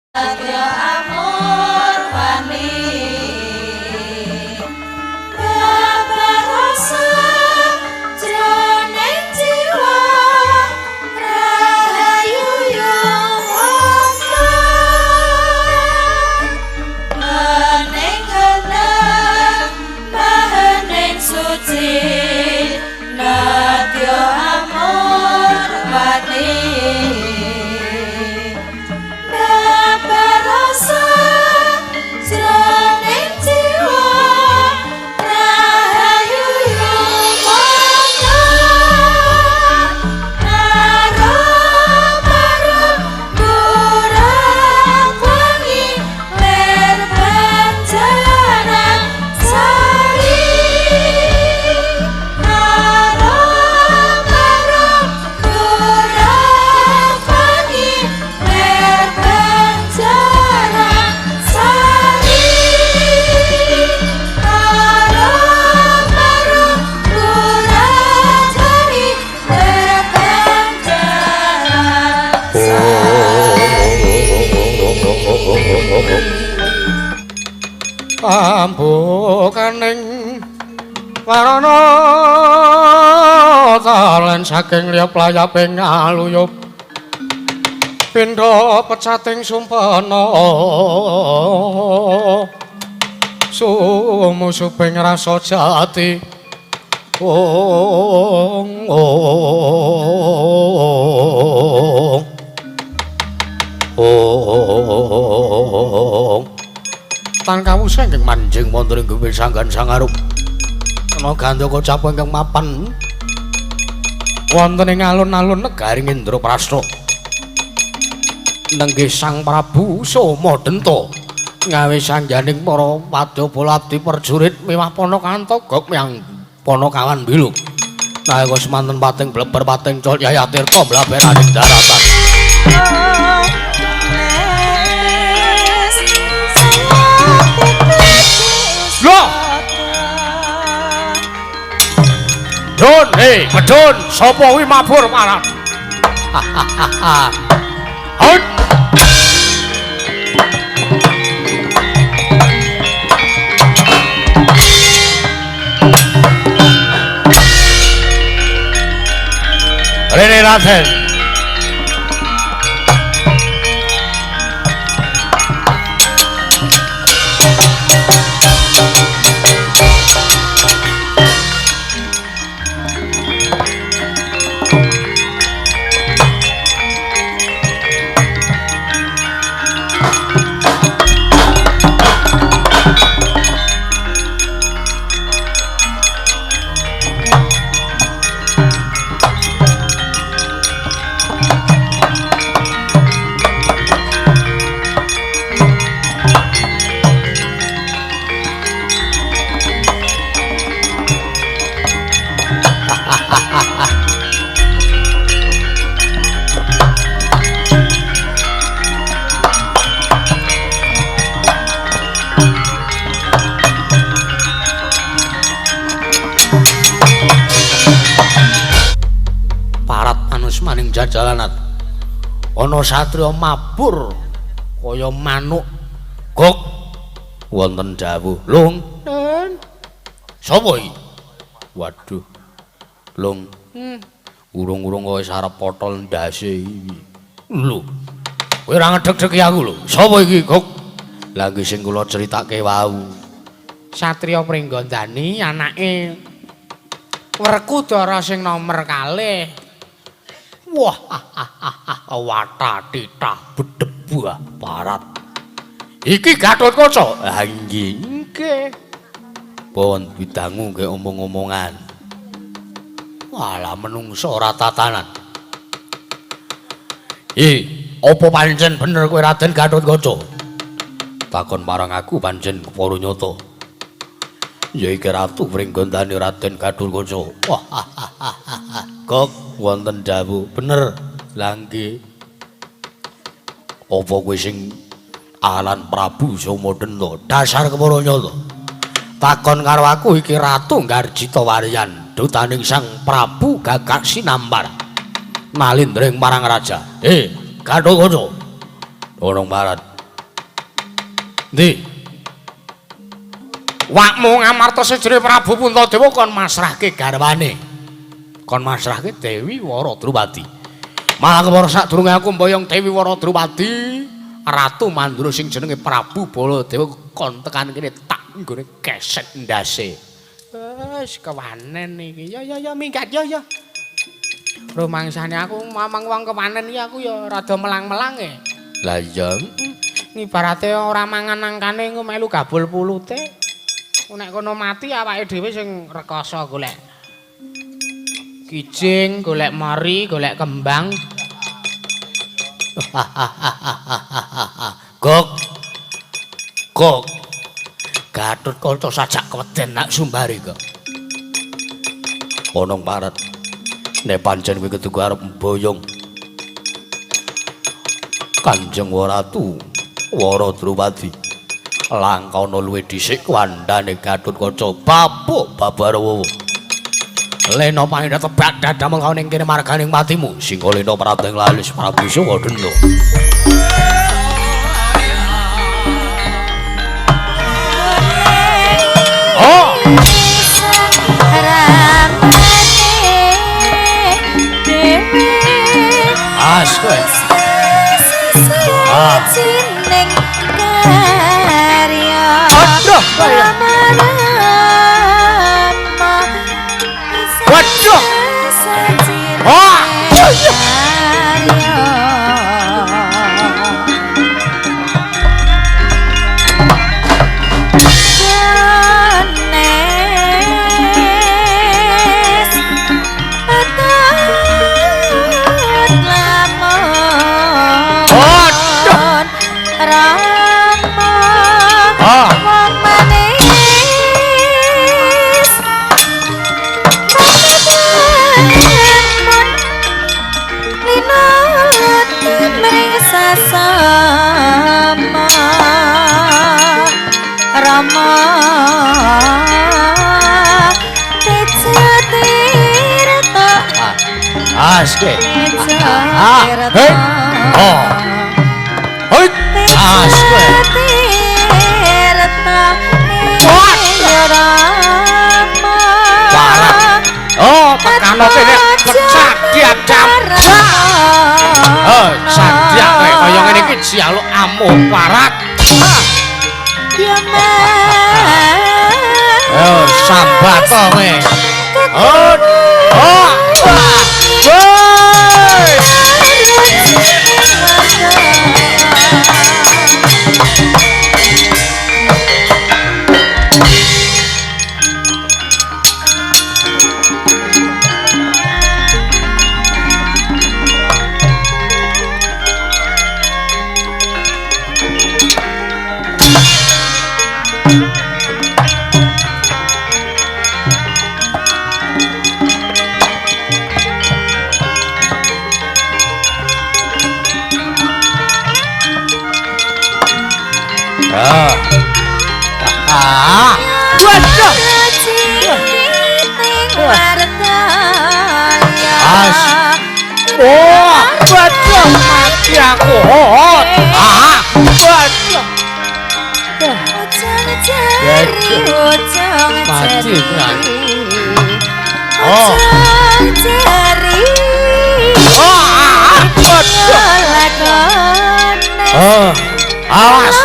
Satya amor wani Babarasa jroning jiwa Rahayu yung wongko Maning genep maning suci Natya amor wani Rasa jroning jiwa rahayu yung mongko arum-arum burak wangi ler panjenengan sari arum-arum burak wangi ler panjenengan sari arum-arum burak wangi ler panjenengan Ambukaning warana talen saking liya playaping aluyup pindha pecating sumpana sumusuping rasa jati tan kawusa ingkang manjing wonten ing gumil sanggan sangarup ana gandaka capu ingkang mapan wonten ing alun-alun negari Indraprastha nenggih Sang Prabu Somadenta ngawe sangganing para wadyabala abdi perjurit miwah Panakantaka miyang Panakawan Bilung nalika semanten pating bleber pating col Yayatirta mlaberaning daratan Don, hei, medun, sapa kuwi mabur marang? Hut. Rene Raden. Jalanat ana satriya mabur kaya manuk gok wonten dawuh lung sapa iki waduh lung urung-urung kowe sarep potol ndase iki lho kowe ora ngedeg-degi aku lho sapa iki gok lha iki sing kula critake wau satriya Pringgandani anake Werkudara sing nomor kalih. Wah, watatitah bedebuah barat. Iki Gatotkaca. Ah nggih, nggih. Pun bidangu nggih omong-omongan. Walah menungso ora tatanan. Apa pancen bener kowe Raden Gatotkaca? Takon marang aku pancen para nyata. Ya iki Ratu Pringgandani Raden Gatotkaca. Wah, kok wonten dawuh bener lha nggih apa kowe sing alan Prabu Somadenta dasar kepara nyata takon karo aku iki Ratu Garjita Waryan dutaning Sang Prabu Gagak Sinampar malindring marang raja Gatotkaca orang barat Ndi? Wakmu ngamarta sejere Prabu Puntadewa kon masrahke garwane. Kon masrahke Dewi Wara Drupadi. Malah kepara sadurunge aku mboyong Dewi Wara Drupadi, Ratu Mandura sing jenenge Prabu Baladewa kon tekan kene tak nggone keset ndase. Wis kewanen iki. Ya minggat ya. Rumangsane aku mamang wong kewanen iki aku ya rada melang-melang e. Lah iya. Ibarate ora mangan nangkane engko melu gabul pulute. Nek kono mati awake dhewe sing rekoso golek kijing, golek mari, golek kembang. Gok. Gatotkaca sajak keweden nak sumbari kok. Onong parat. Nek pancen kowe ketuku arep mboyong Kanjeng Ratu Wara Drupadi langkana luwih dhisik kandhane Gatotkaca babuk Babarwa. Lena panindha tebak dadamel kau ning kene marganing matimu Singgalena Prateng Lalis Prabu Sawadena. Oh Asko. Cining karya. Aduh, waduh. Oh. Aske. Hei. Oh. Hei. Aske. Parah. Oh, tekano kene pecah diadap. Oh, sadyak kaya ngene iki jaluk amuh parat. Oh, sambat to kowe. Oh. Oh. Oh, betul mati aku. Betul. Mati kan. Oh. Betul. Oh, awas.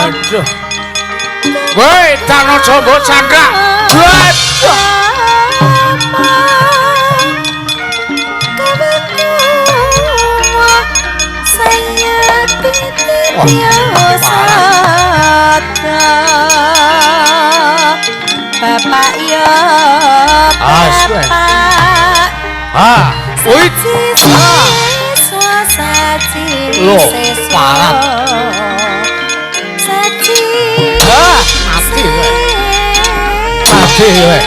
Aduh. Woi, Dano Jombo Chandra. Bapak ya Bapak. Loh, parah. Mati kowe. Mati kowe.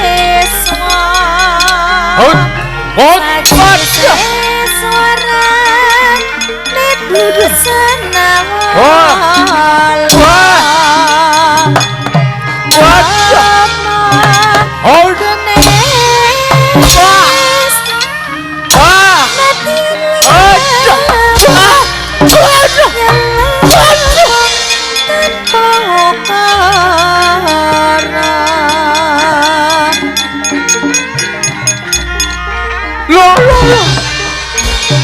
Lho.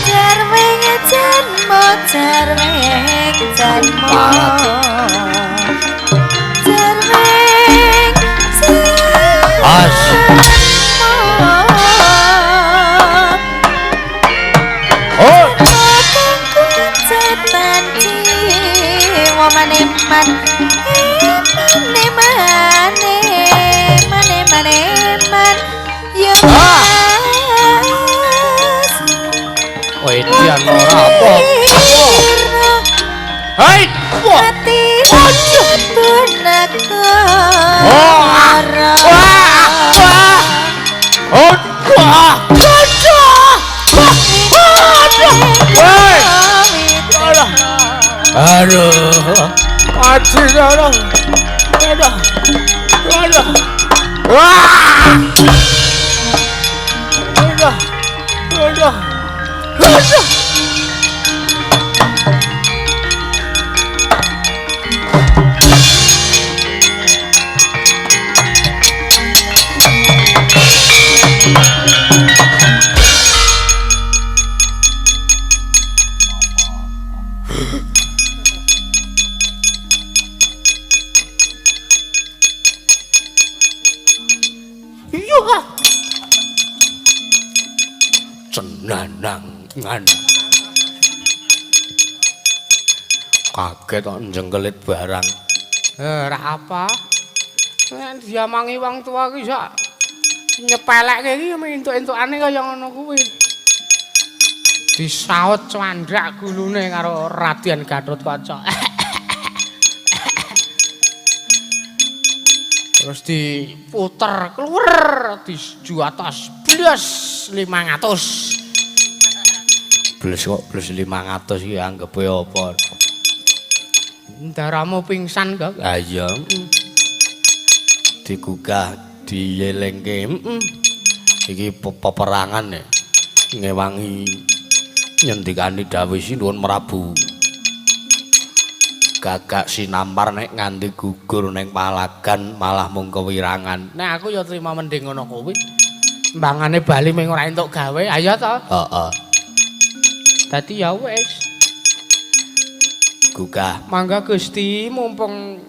Jarwing janmo jarwing janmo jarwing As Oh setan jiwa maneman maneman yo Wedian ora apa. Hai, wah. hati tunaka Oh, wah. Woi. Aduh. Kaji ora. Aduh. Wah. Aduh. Iya. Cenanangan. Kaget kok njengkelit barang. Ora apa. Nek diamangi wong tuwa ki sak nyepelekke iki entuk-entukane kaya ngono kuwi. Disaut cwandrak gulune karo Raden Gatotkaca. Terus diputer keluar dijuatos blas 500. Bles kok bles 500 iki anggepe apa? Ndaramu pingsan kok. Ha iya. Digugah diyelengke. Iki peperangan ya. Ngewangi nyendikani dawuh Sinuwun Prabu. Gagak sinampar nek nganti gugur ning palagan malah mung kewirangan. Nek aku ya trima mending ngono kuwi. Mbangane bali mung ora entuk gawe, ayo to. Heeh. Dadi ya wis. Gugah. Mangga Gusti mumpung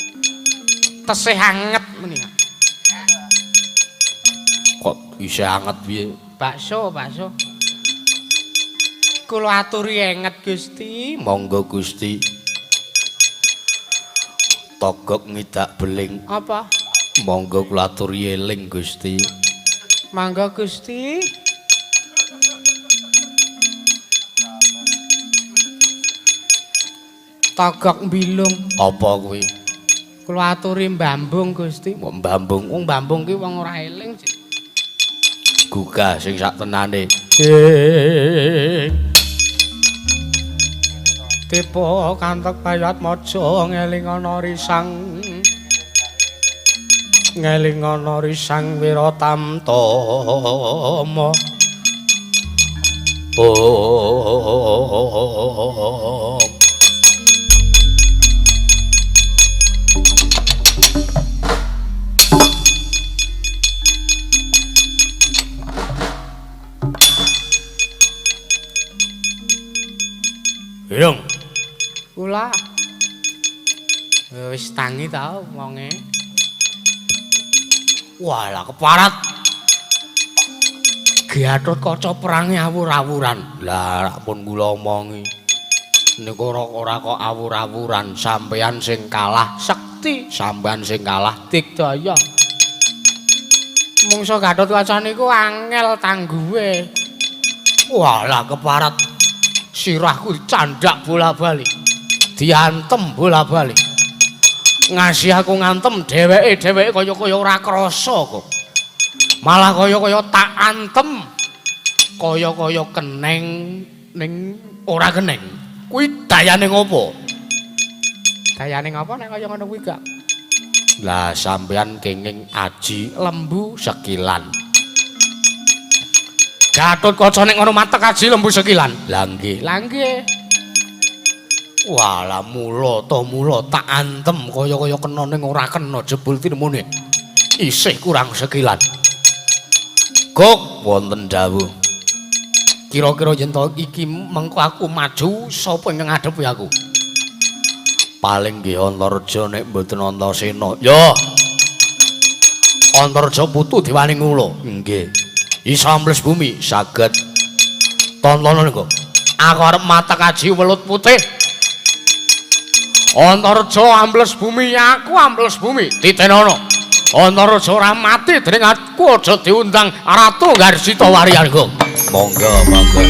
tesih anget menika. Kok isih anget piye? Bakso. Kula aturi enget Gusti. Monggo Gusti. Togok ngidak beling. Apa? Monggo kula aturi eling Gusti. Mangga Gusti. Togok mbilung. Apa kuwi? Kula aturi mbambung Gusti. Mbok mbambung. Wong mbambung ki wong ora eling. Gugah sing sak tenane. Tipe kantek payat maja ngelingana risang Wiratamtama. Oh. Irung. Kula wis tangi ta wonge. Walah keparat. Gatotkaca perange awur-awuran. Lah pun kula omongi. Niku ora kok awur-awuran, sampean sing kalah sekti, sampean sing kalah Digdaya. Mungsa Gatotkaca niku angel tangguhe. Walah keparat. Sirahku dicandak bola-bali. Diantem bola-bali. Ngasih aku ngantem dheweke kaya ora krasa kok. Malah kaya tak antem. Kaya keneng ning ora keneng. Kuwi dayane ngopo? Dayane ngopo nek kaya ngono kuwi gak? Lah sampean kenging aji lembu sekilan. Gatotkaca nek ngono matek aji lembu sekilan. Lah nggih. Walah mula tak antem kaya kena ning ora kena jebul tinemune. Isih kurang sekilan. Kok wonten dawuh. kira-kira yen to iki mengko aku maju sapa yang ngadepi aku? Paling nggih Antareja nek mboten Antasena. Ya. Antareja putu diwani ngulo. Nggih. Isa ambles bumi saged tontonan niku. Aku arep mata kaji welut putih. Antareja ambles bumi, aku ambles bumi. Titenono. Antareja ora mati dening aku aja diundang Ratu Garsita Waryango. Monggo, monggo.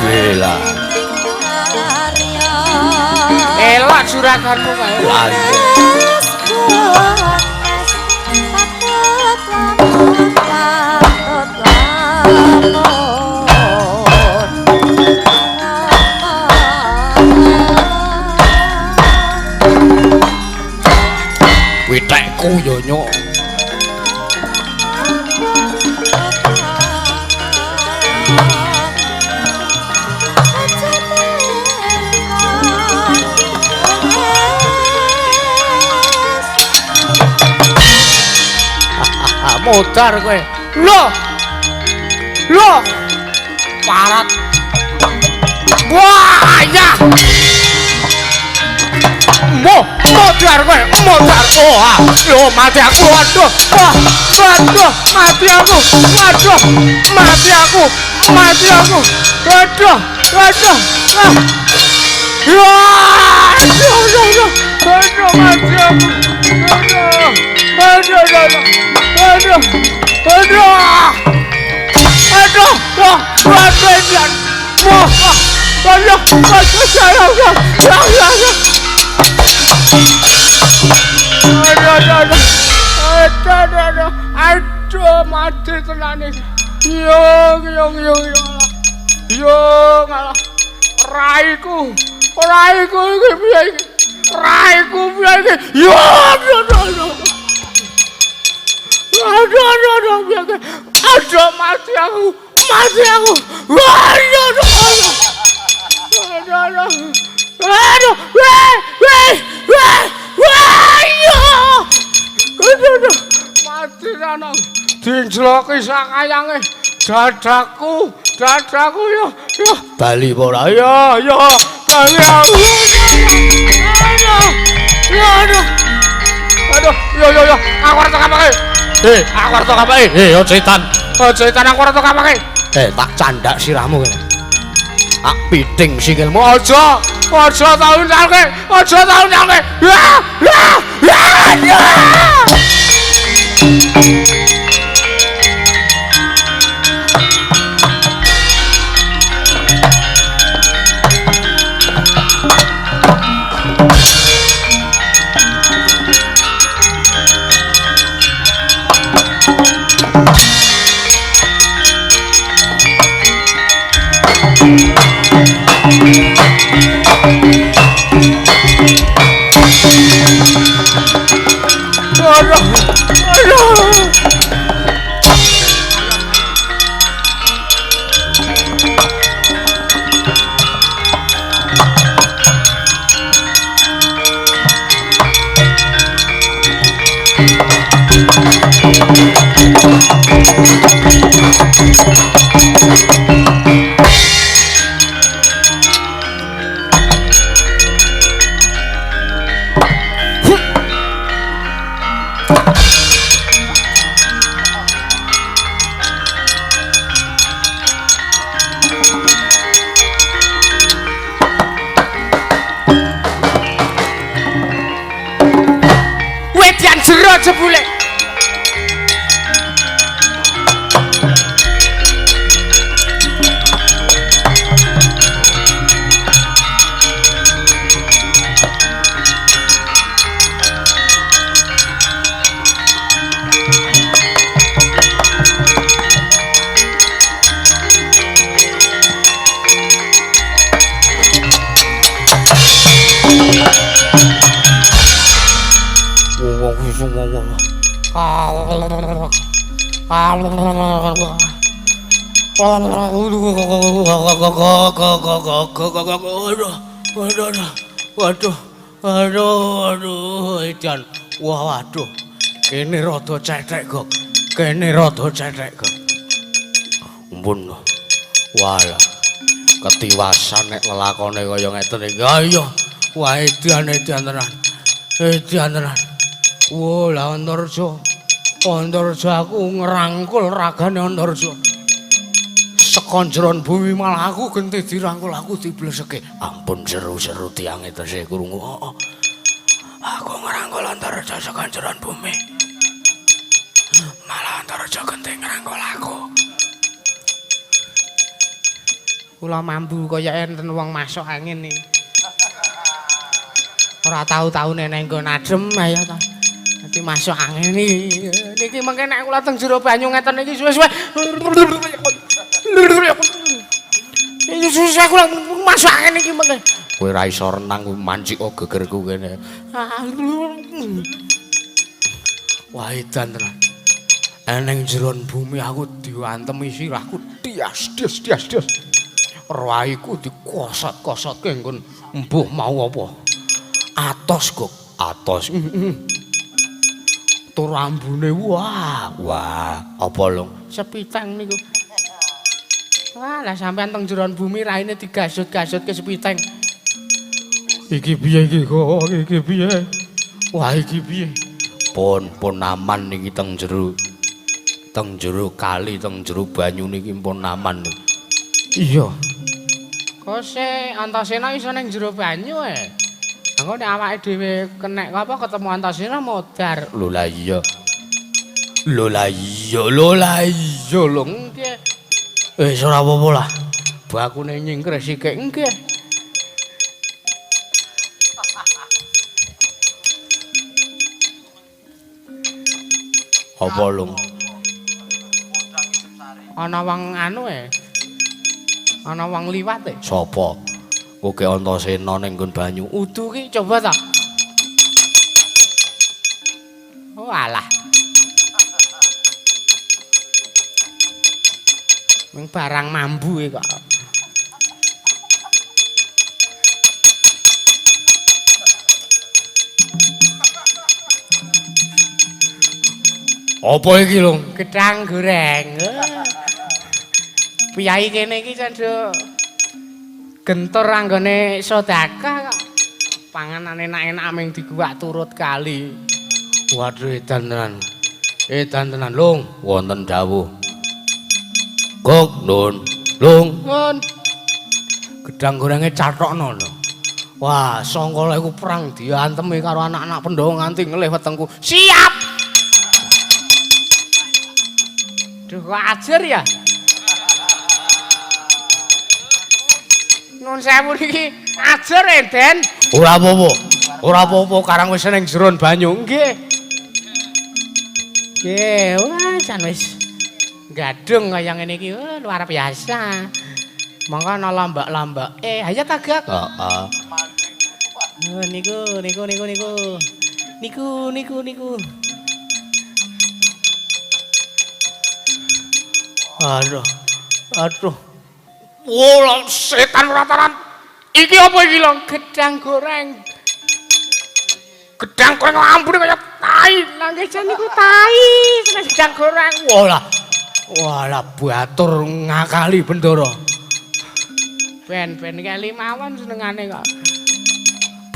Wela. Elak juraganmu kae. Witekku yo nyok. Modar kowe. Lho. Parat. Wah, ya. Modar kowe, modar. Oh, yo mati aku. Waduh. Waduh, mati aku. Waduh, mati aku. Mati aku. Waduh. Ah. Ya. Aduh, mati aku. Aduh, mati tenan iki. Yo ngalah. Raiku iki piye iki? Raiku piye iki? Yo. Aduh, mati aku. Wah, mati nang dijloki sakayange dadaku yo. Bali apa ora? Yo, bali aku. Aduh, yo, aku arep kapake. Aku arep kapake. Setan. Setan aku arep kapake. Tak candak sirahmu kene. Tak piting sikilmu. Aja tau nyalke. Wedian jero jebule. Waduh, Edan. Wah, waduh. Kene rada cetek, Gok. Kene rada cetek, Gok. Ampun. Walah. Ketiwasan nek lelakone kaya ngeten iki. Ayo. Wah, Edan tenan. Edan tenan. Wah, lah Antarja. Antarja aku ngerangkul ragane Antarja. Sekonjeron bumi malah aku genti dirangkul aku dibleseke. Ampun seru-seru tiyang tesih krungu. Aku ngerangkul Antarja sekonjeron bumi. Malah Antarja genti ngerangkul aku. Kula mambu kaya enten wong masuk angin iki. Ora tau-tau nek nggon adem ya ta. Dadi masuk angin iki. Niki mengke nek kula teng jero banyu ngeten iki suwe-suwe. Iki susah kula masuk angin iki mengke. Kowe ra iso renang kuwi mancik gegerku kene. Wah edan tenan. Eneng jeron bumi aku diwantemi sirahku dias. Raiku dikosot-kosotke nggon mbuh mau apa. Atos, Gok. Atos. Tur rambune wah, apa Long? Sepiteng niku. Wah, lah sampean teng jeron bumi raine digasut-gasut ke sepiteng. Iki piye iki kok? Iki piye? Wah, iki piye? Pun aman niki teng jero kali, teng jero banyu niki pun aman. Iya. Kok se Antasena iso ning jero banyu e? Engko nek awake dhewe kenek apa ketemu Antasena modar. Lho lah iya. Lho nggih. Wis ora apa-apa lah. Bakune nyingkres sithik nggih. Apa Lung? Ana wong anu e. Ana wong liwat e. Sapa? Koke Antasena ning nggon banyu. Udu ki coba ta. Oh alah. Ming barang mambu e kok. Apa iki, Lung? Gedang goreng. Piyai kene iki cendho gentur anggone sedekah kok. Panganan enak-enak ming diguwak turut kali. Waduh edan tenan. Edan tenan, Lung. Wonten dawuh. Gok, Nun. Lung. Nun. Gedang gorenge cathokno lho. Wah, sangka iku perang diantemi karo anak-anak Pandhawa nganti ngelih wetengku. Siap. Duh, kok ajar ya? Nun sewu iki ajar Den. Ora apa-apa. Ora apa-apa karang wis ning jeron banyu. Nggih. Nggih, wah jan wis gadung kaya ngene iki. Luar biasa. Monggo ana lambak-lambak. Ayo tagak. Heeh. Oh, niku. Aduh. Wah, setan rataran. Iki apa iki, Long? Gedang goreng. Gedang goreng ampune kaya tai. Lah nggih jan niku tai, gedang goreng. Walah batur ngakali Bendara. Ben kali mawon senengane kok.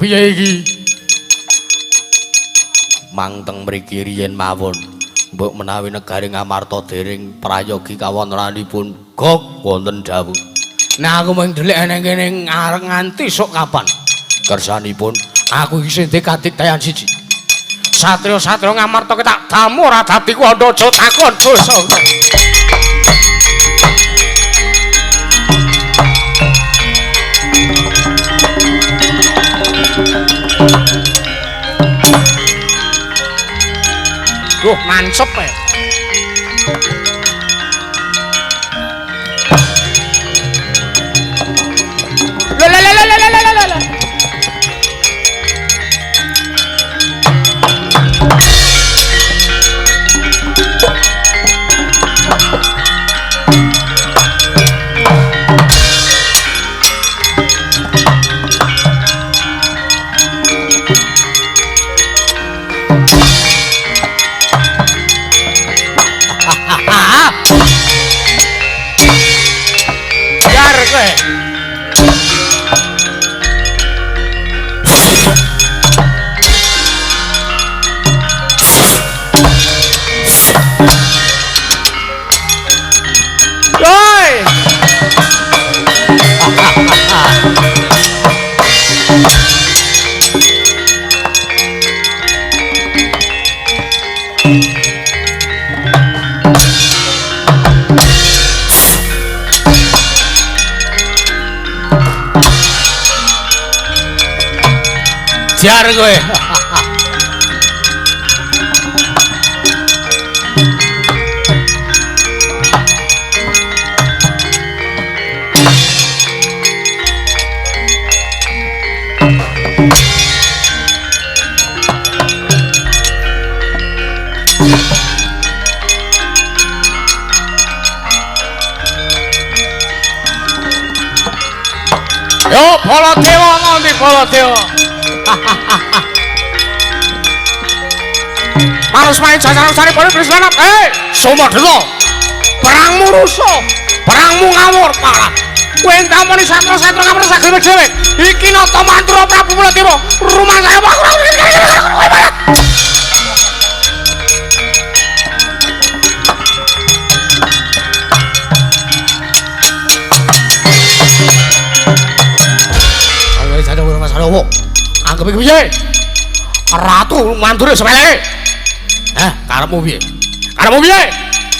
Piye iki? Mangteng mriki riyen mawon. Mbok menawi negari Ngamarta dering prayogi kawontenanipun Gok wonten dawuh. Nah aku mung ndelik eneng kene arep nganti sok kapan. Kersanipun aku iki sing dikatitayan siji. Satria-satria Ngamarta ketak damu ora dadi kandha aja takon dosa. Duh, mancep ya. Woi. Jar kowe. Yo, Baladewa ngendi Baladewa? Harus main jajaran sari boleh berselanap. Somadena. Perangmu rusuh, perangmu ngawur malah. Kowe ntamoni satra-satra kamu saged dhewe. Iki nata mantra Prabu Baladewa. Rumah saya Pak. Lowo. Anggep iki piye? Ratu mandure sepele. Karepmu piye? Karepmu piye?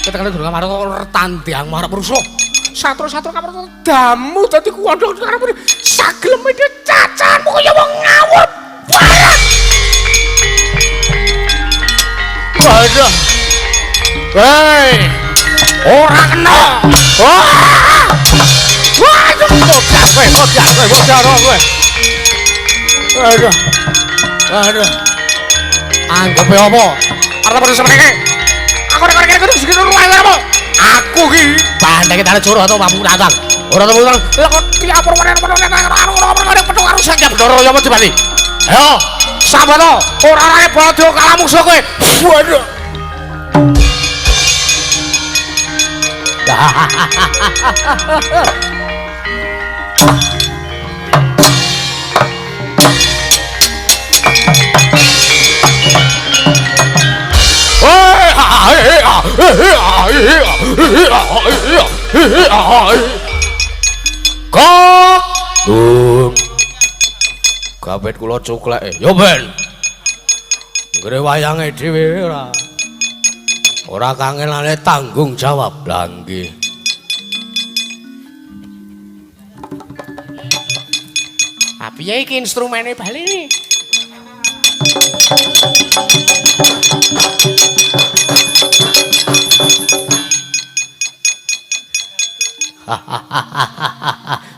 Ketekane durung marang tandiang marang rusuh. Satra-satra kamarta damu dadi kuwandha karepmu sageleme cacahanmu kaya wong ngawur. Waduh. Hei. Ora kena. Waduh, kok kowe. Aduh. Anggep apa? Arep terus meneh. Aku nek kene kudu segini ruang apa? Aku ki bandhe kita joro to mampu datang. Ora to mulang. Lah kok diapur meneh petuk karo sing Ndoro ya apa dibali. Ayo, sabono. Ora arane Baladewa kalah musuh kowe. Waduh. Kok kabeh kula cuklek yo ben ngre wayange dhewe ora kangenane tanggung jawab lha nggih tapi ya iki instrumene bali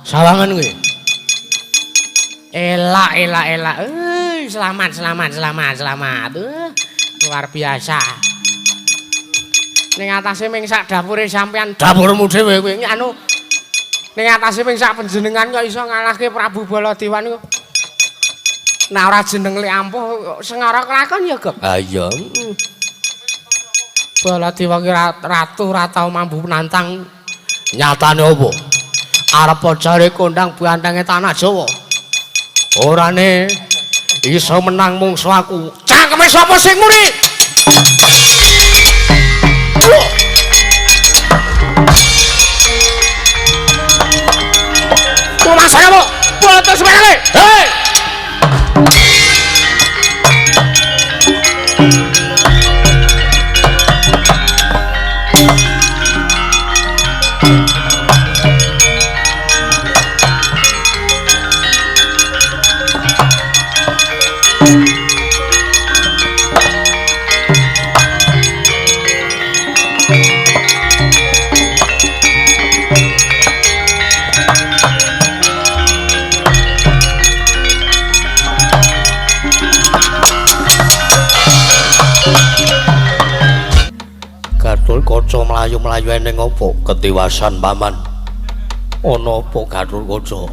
sawangan kuwi. Elak. Selamat. Luar biasa. Ning atase ming sak dapure sampean dapurmu dhewe kuwi anu. Ning atase ming sak panjenengan kok iso ngalahke Prabu Baladewa niku. Nah ora jeneng lek ampuh sengara kelakon ya, Gep. Ha iya. Baladewa ki ratu ora tau mampu nantang nyatane apa? Arep jare kondang bantange tanah Jawa. Orane iso menang mungsu aku. Cangkeme sapa sing muri? Mas saya mau foto sebenarnya. Hei. Kaca mlayu-mlayu ning apa ketiwasan paman ana apa Gathotkaca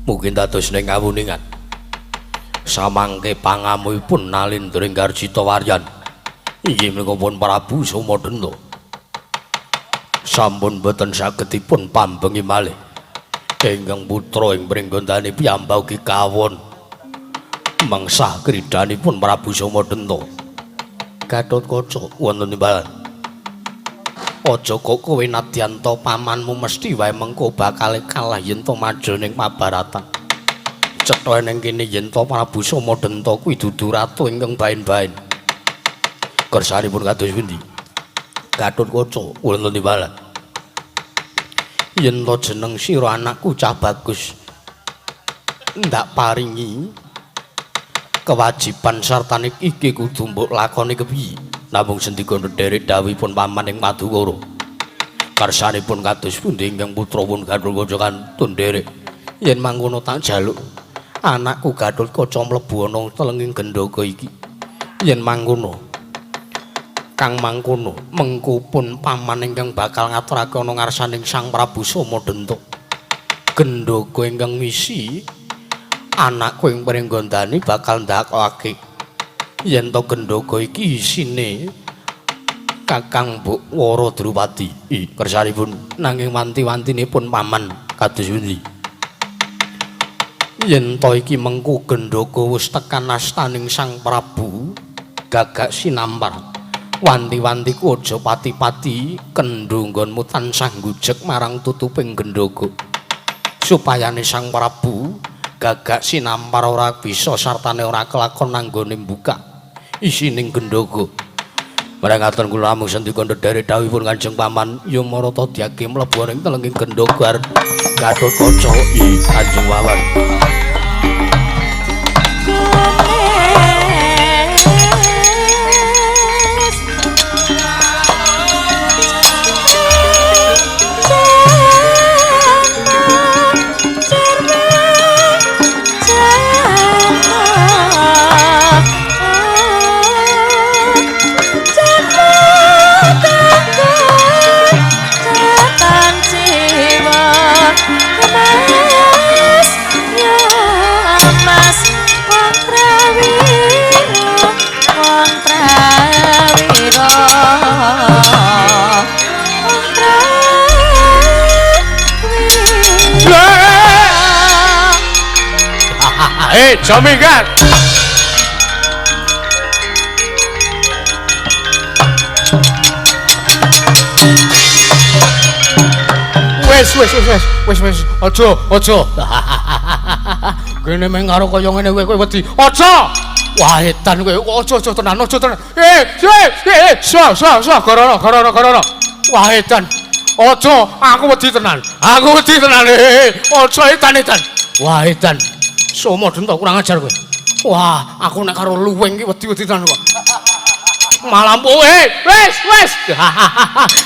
mungkin dados ning kawuningan samangke pangamupun Nalindring Garjita Waryan inggih menika pun Prabu Somadena sampun boten sagedipun pambengi malih ingkang putra ing Pringgondani piyambak ugi kawon mengsah kridanipun Prabu Somadena Gatotkaca wonten timbalan. Aja kok kowe nadyanto pamanmu mesti wae mengko bakal kalah yen to maju ning Mabaratan. Cetha ning kene yen to Prabu Somadenta kuwi dudu ratu ingkang bain-bain. Kersanipun kados pundi? Gatotkaca wonten timbalan. Yen to jeneng sira anakku cah bagus. Ndak paringi kewajiban sartane iki kudu mbok lakoni kepiye. Namung sendika ndherek dawuhipun paman ing Madukara. Karsanipun kados pundi ingkang putrawun Gatotkaca kantun nderek. Yen mangkono tak jaluk anakku Gatotkaca mlebu ana telenging gendhoga iki. Yen mangkono kang mangkono mengko pun paman ingkang bakal ngaturake ana ngarsaning Sang Prabu Somadenta. Gendhoga ingkang misi anakku ing pringgondani bakal ndakake yen to gendhoga iki isine Kakang Mbok Wara Drupadi. Kersanipun nanging wanti-wantinipun paman kados pundi? Yen to iki mengko gendhoga wis tekan astaning Sang Prabu Gagak Sinampar. Wanti-wantiku aja pati-pati kendho nggonmu tansah gujeg marang tutuping gendhoga. Supayane Sang Prabu Gagak Sinampar ora bisa sartane ora kelakon nanggone mbukak isining gendhoga. Marangaken kula amung sendika ndherek dawuhipun Kanjeng Paman ya marata diake mlebu ning telenging gendhoga Gatotkaca Kanjeng Wawan. Jamikan. Wes. Ojo. Kene meng karo kaya ngene kowe wedi. Ojo. Wah, edan kowe. Ojo tenan. Gorono. Wah, edan. Ojo, aku wedi tenan. Ojo edan. Wah, edan. Somadenta kurang ajar kowe. Wah, aku nek karo luwing iki wedi-wedi tenan kok. Malampu wis.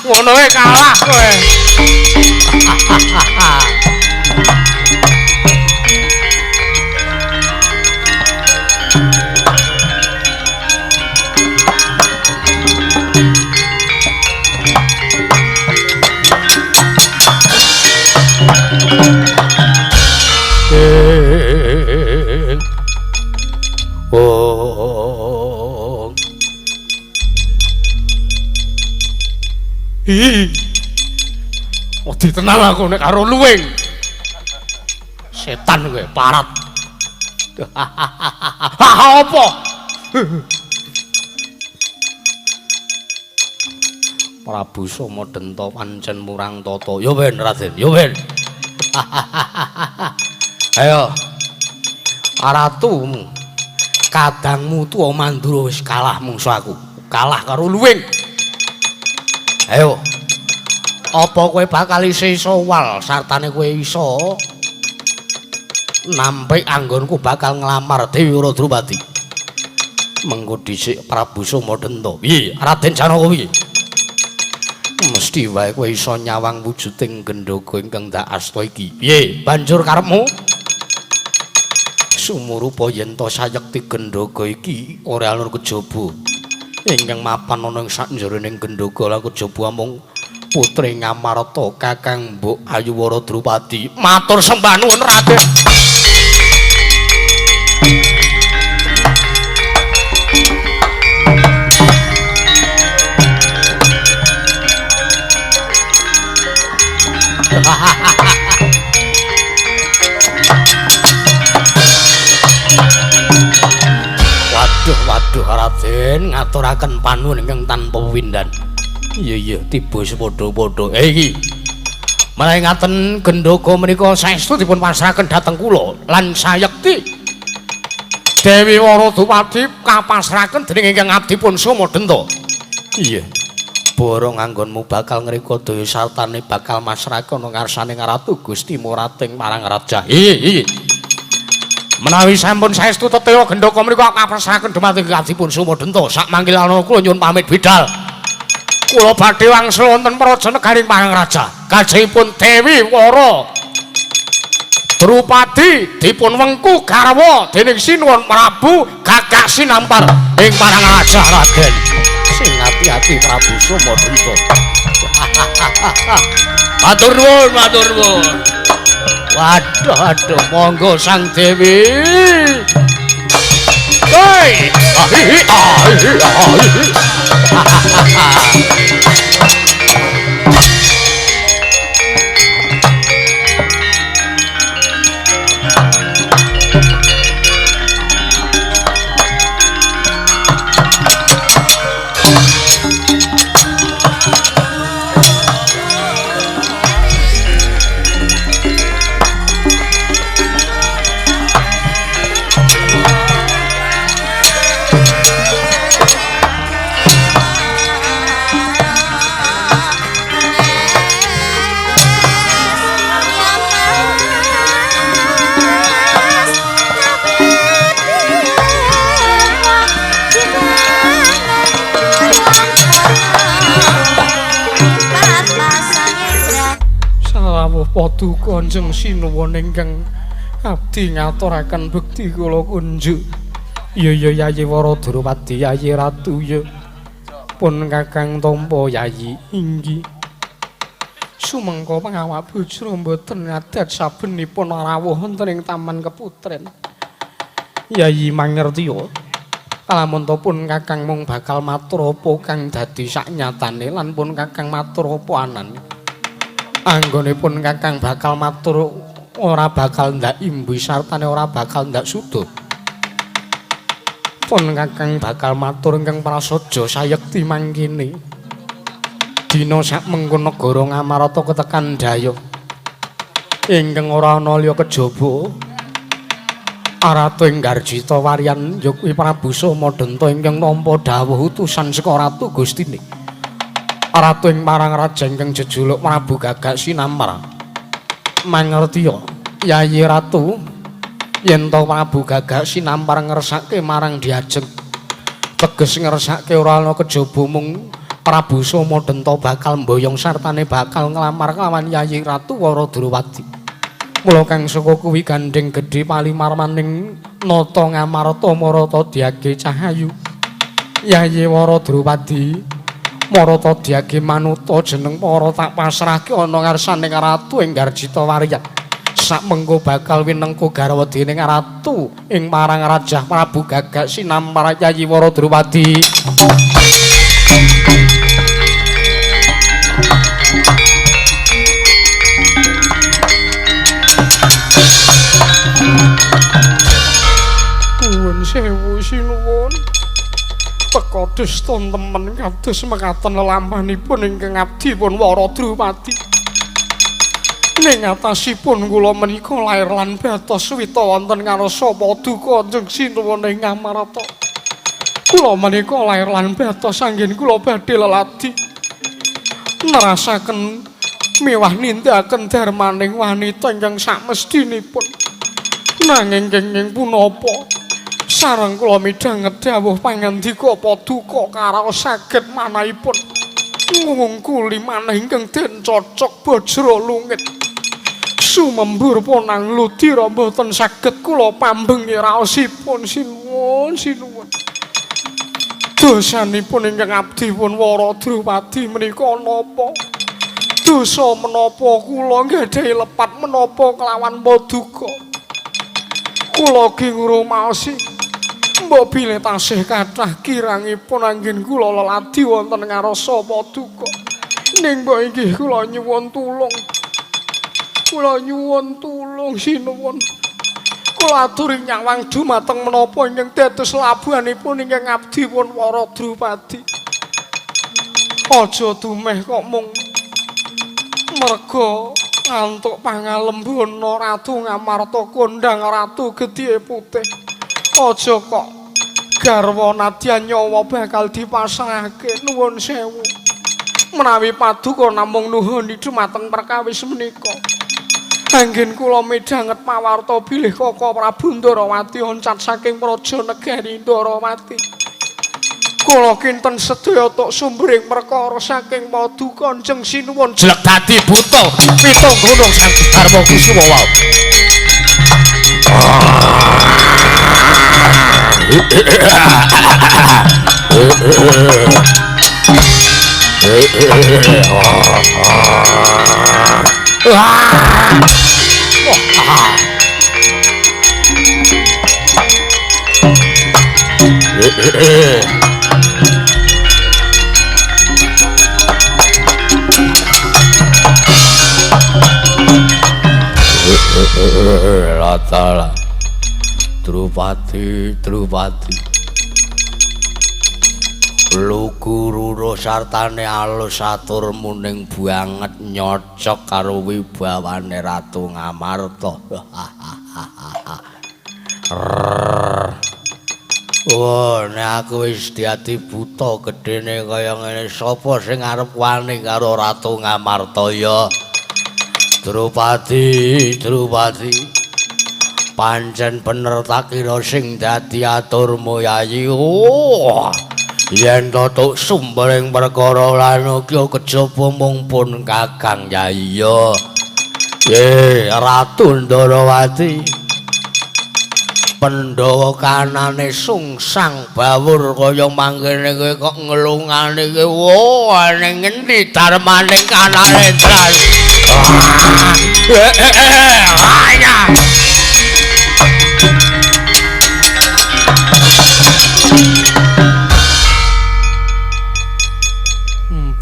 Ngono wae kalah kowe. Wedi tenan aku nek karo luwing. Setan kowe, parat. Apa? Prabu Somadenta pancen murang tata. Ya ben Raden, ya ben. Ayo. Aratumu. Kadangmu tuwa Mandura wis kalah mungsu aku. Kalah karo luwing. Ayo. Apa kowe bakal iso wal sartane kowe iso nampik anggonku bakal nglamar Dewi Drupadi. Mengko dhisik Prabu Somadenta. Piye Raden Janaka piye? Mesti wae kowe iso nyawang wujuding gendhoga ingkang ndak asta iki. Piye banjur karepmu? Sumurupa yen to sayekti gendhoga iki ora alur kejaba. Ingkang mapan ana ing sakjeroning gendhoga la kejaba mung Putri Ngamarta Kakang Mbok Ayuwara Drupadi. Matur sembah nuwun Raden. Waduh. Waduh Raden ngaturaken panuwun ingkang tanpa windan. Iya tiba sepadha-padha. Iki menawi ngaten gendhoga menika saestu dipun pasrahaken dhateng kula lan sayekti Dewi Waradupati kapasrahaken dening ingkang abdipun Somadenta. Iya. Boro nganggonmu bakal ngreka daya sartane bakal masrahake ana ngarsane Ratu Gusti Morating marang raja. Iya. Menawi sampun saestu tetela gendhoga menika kapasrahaken dumateng abdipun Somadenta. Sak mangkil ana kula nyuwun pamit bidhal. Kula badhe wangsul wonten praja negaring marang raja. Kajengipun Dewi Waradupati dipun wengku garwa dening Sinuwun Prabu Gagak Sinampar ing marang raja Raden. Sing ati-ati Prabu Somadenta. Matur nuwun. Waduh, monggo Sang Dewi. Hei! Padu Kanjeng Sinuwun ingkang abdi ngaturaken bekti kula kunjuk. Ya Yayi Waradupati, Yayi Ratu ya. Pun Kakang tampa Yayi inggih. Sumangka pangawak bujra mboten ngadat sabenipun rawuh wonten ing Taman Keputren. Yayi mangertiya. Kalamun pun Kakang mung bakal matur apa kang dadi saknyatane lan pun Kakang matur apa anane. Anggonipun Kakang bakal matur ora bakal ndak imbu sartane ora bakal ndak sudo. Pun Kakang bakal matur ingkang prasaja sayekti mangkene. Dina sak mengko negara Ngamarata ketekan daya. Ingkang ora ana liya kejaba. Ratu ing Garjita Waryan ya kuwi Prabu Somadenta ingkang nampa dawuh utusan saka Ratu Gustine. Ratu ing marang raja ingkang jejuluk Prabu Gagak Sinampar. Mangertiya, Yayi Ratu, yen to Prabu Gagak Sinampar ngersake marang diajeng. Teges ngersake ora ana kejaba mung Prabu Somadenta bakal mboyong sartane bakal nglamar kelawan Yayi Ratu Waradupati. Mula kang saka kuwi gandeng gedhe palimarmaning nata Ngamarta Marata Diage Cahayu. Yayi Waradupati Marata Diage manuta jeneng para tak pasrahke ana ngarsane Ratu ing Garjita Waryan. Sak mengko bakal winengku garwa dening Ratu ing marang Raja Prabu Gagak Sinampar Yayi Waradupati. Nuwun sewu sinuwun. Pekodos temen kados mekaten lelampahanipun ingkang abdi pun Waradupati. Ning atasipun kula menika lair lan batos wita wonten ngarsa Paduka Kanjeng Sinuwun ing Ngamarata. Kula menika lair lan batos anggen kula badhe leladi. Nerasaken miwah nindakaken darmaning wanita ingkang samestinipun. Nanging kenging punapa sareng kula midhanget dawuh pangandika Paduka karo saged manahipun ngungkuli manah ingkang den cocok bajra lungit sumembur ponang ludira mboten saged kula pambengi raosipun sinuwun dosanipun ingkang abdi pun Waradupati menika napa dosa menapa kula nggadahi lepat menapa kelawan Paduka kula gi ngrumaosi mbok bilih tasih kathah kirangipun anggen kula leladi wonten ngarsa Paduka. Ning mbok inggih kula nyuwun tulung. Kula nyuwun tulung sinuwun. Kula aturi nyawang dumateng menapa ingkang dados labuhanipun ingkang abdi pun para Drupadi. Aja dumeh kok mung merga antuk pangalembana Ratu Ngamarta kondhang Ratu Gedhe Putih. Aja kok garwa nadyan nyawa bakal dipasrahake. Nuwun sewu. Menawi paduka namung nuhun dumateng perkawis menika. Anggen kula midhanget pawarta bilih Kaka Prabu Ndarawati oncat saking praja negari Ndarawati. Kula kinten sedaya tok sumbering perkara saking paduka Kanjeng Sinuwun Jelek dadi buta pitung gunung sang Darma Kusuma wau. Latala Drupadi lugu ruro sartane alus atur muning banget nyocok karo wibawane Ratu Ngamarta. Oh, nek aku wis diati buta gedene kaya ngene, sapa sing arep wani karo Ratu Ngamarta ya? Drupadi. Pancen bener tak kira sing dadi aturmu Yayi. Oh. Yen totok sumbering perkara lan iki kejaba mung pun Kakang Yayi ya. Ratu Ndarawati. Pandhawa kanane sungsang bawur kaya mangkene kowe kok ngelungane kowe. Wah, ning ngendi darmane kanane tras.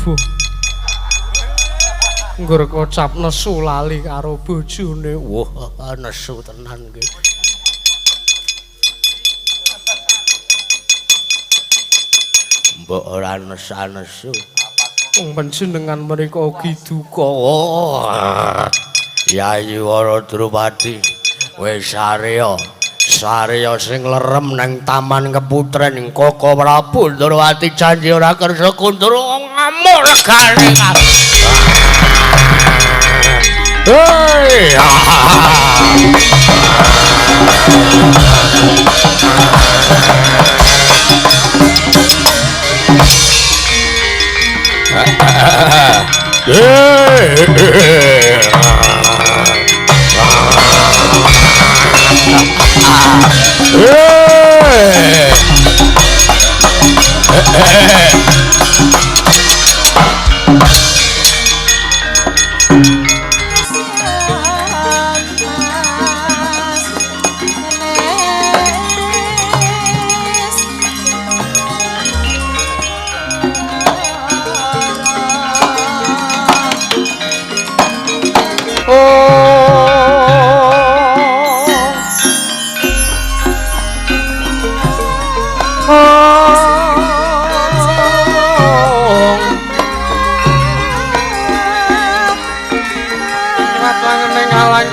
Bu. Nggur kocap nesu lali karo bojone. Wah, nesu tenan kuwi. Mbok ora nesu. Wong panjenengan mriku ugi duka. Yayi Wara Drupadi wis sarya sing lerem nang taman keputren Kaka Prabu Ndarawati janji ora kersa kundur ngamuk regane.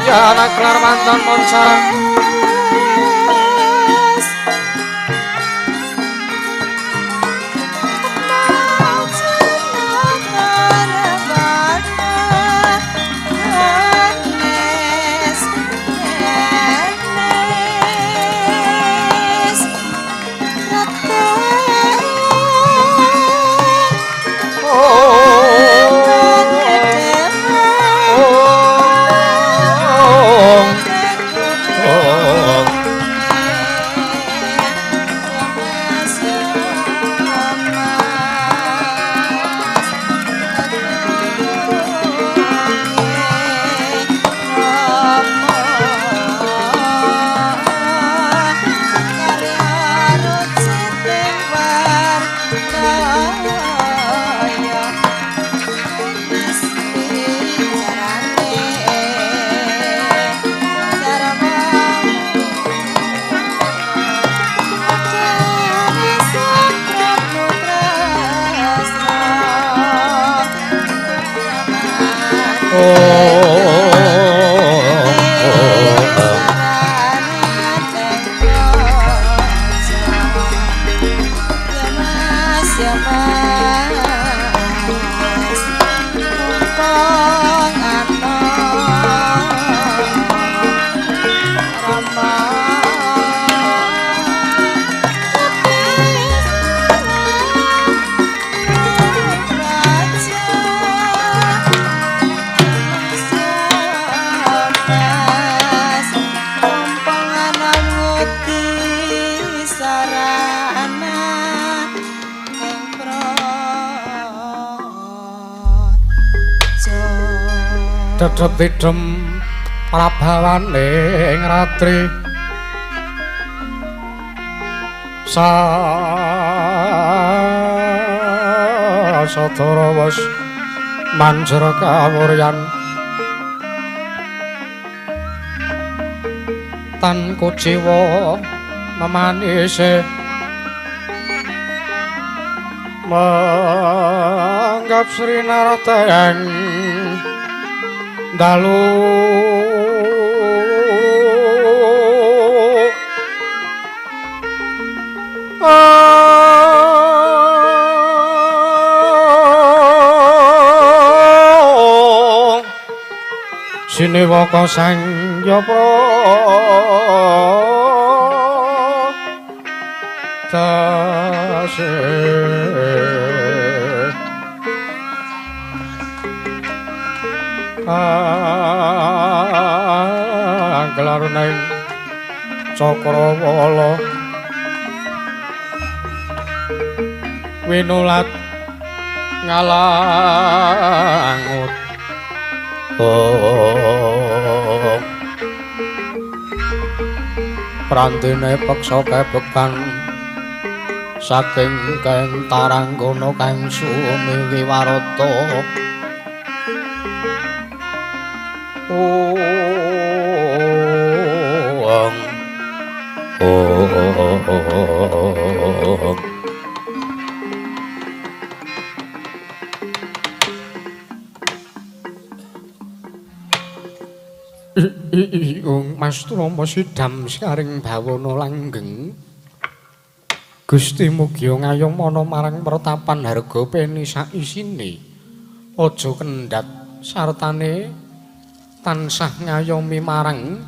Anak kelar mantan monsarang Dedep-dedem prabawane ing ratri sasadara wis manjur kawuryan tan kuciwa memanise manggap Sri Narateng dalu Siniwaka Sangya Pratasih Gelaruning Cakrawala Winulat ngalangut Prantine peksa kebekan saking kang Taranggana kang sumiwi warata Mas Rama sidham saring bawana langgeng Gusti mugi ngayomana marang pertapan harga peni sak isine aja kendhat sartane tansah ngayomi marang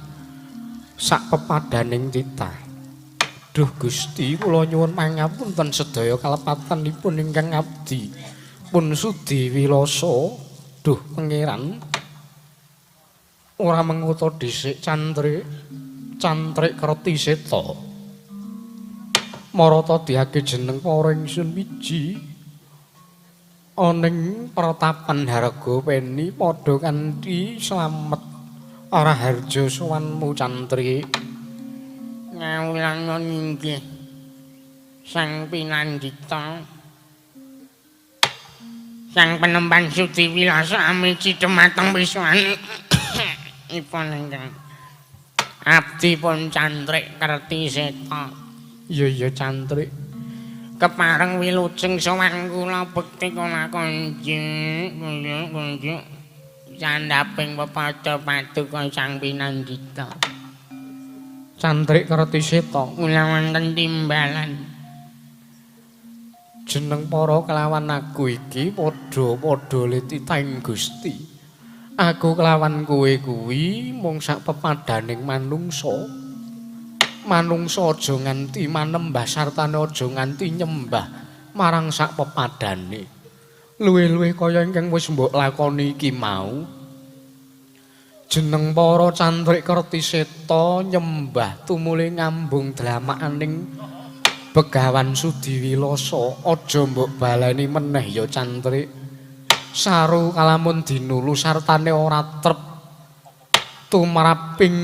sak pepadaning titah. Duh Gusti kula nyuwun pangapunten sedaya kalepatanipun ingkang abdi pun sudi wilasa. Duh pangeran ora menguta dhisik cantrik Kertiseta marata diake jeneng para ingsun wiji aning pratapan harga peni padha kanthi slamet ora harja sowanmu cantrik ngawulangon inggih Sang Pinandhita Sang Penemban Sudi Wilasa amici dhumateng wiswane ipun ingkang abdi pun cantrik Kertiseta. Iya cantrik. Kepareng wilujeng sowan kula bekti kula konjuk candhaping pepada paduka Sang Pinandhita. Cantrik Kertiseta kula wonten timbalan. Jeneng para kelawan aku iki padha-padha letitahing Gusti. Aku kelawan kowe kuwi mung sak pepadaning manungsa. Manungsa aja nganti manembah sartane aja nganti nyembah marang sak pepadane. Luwih-luwih kaya ingkang wis mbok lakoni iki mau. Jeneng para cantrik Kertiseta nyembah tumuli ngambung dlamakaning Begawan Sudi Wilasa. Aja mbok baleni meneh ya cantrik. Saru kalamun dinulu sartane ora trep tumraping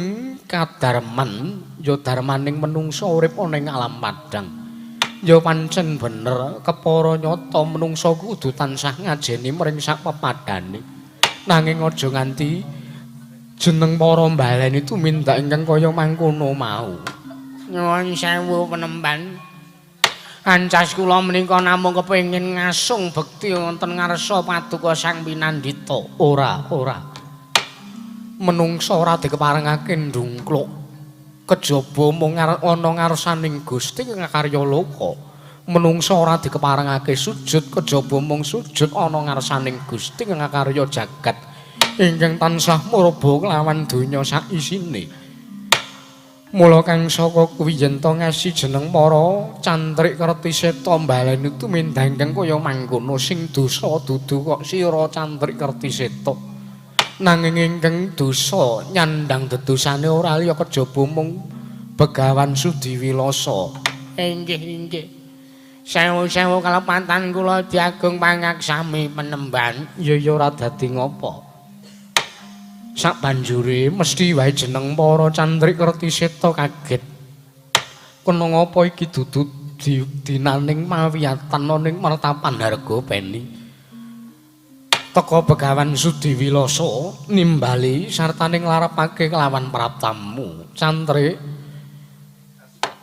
kadarman ya darmaning menungsa urip ana ing alam padang ya pancen bener kepara nyata menungsa kudu tansah ngajeni mring sak pepadane nanging aja nganti jeneng para mbaleni tumindak ingkang kaya mangkono mau. Nyuwun sewu Penemban. Ancas kula menika namung kepengin ngasung bekti wonten ngarsa paduka Sang Pinandhita. Ora. menungsa ora dikeparengake ndungkluk kejaba mung ana ngarsaning Gusti ngakarya loka menungsa ora dikeparengake sujud kejaba mung sujud ana ngarsaning Gusti ngakarya jagat ingkang tansah murba kelawan donya sak isine mula kang saka kuwi yen to ngasi jeneng para cantrik Kertiseta baleni tumindang kaya mangkono sing dosa dudu kok sira cantrik Kertiseta nanging ingkang dosa nyandang dedosane ora liya kejaba mung Begawan Sudiwilasa. Inggih. Sewu-sewu kalepatan kula diagung pangaksami penemban. Ya ora dadi ngopo. Sabanjure mesti wae jeneng para cantrik Kertiseta kaget. Kena ngapa iki dudu dinaning mawiyatan ning martapan harga peni. Teka Begawan Sudiwilasa nimbali sartane nglarepake kelawan praptamu cantrik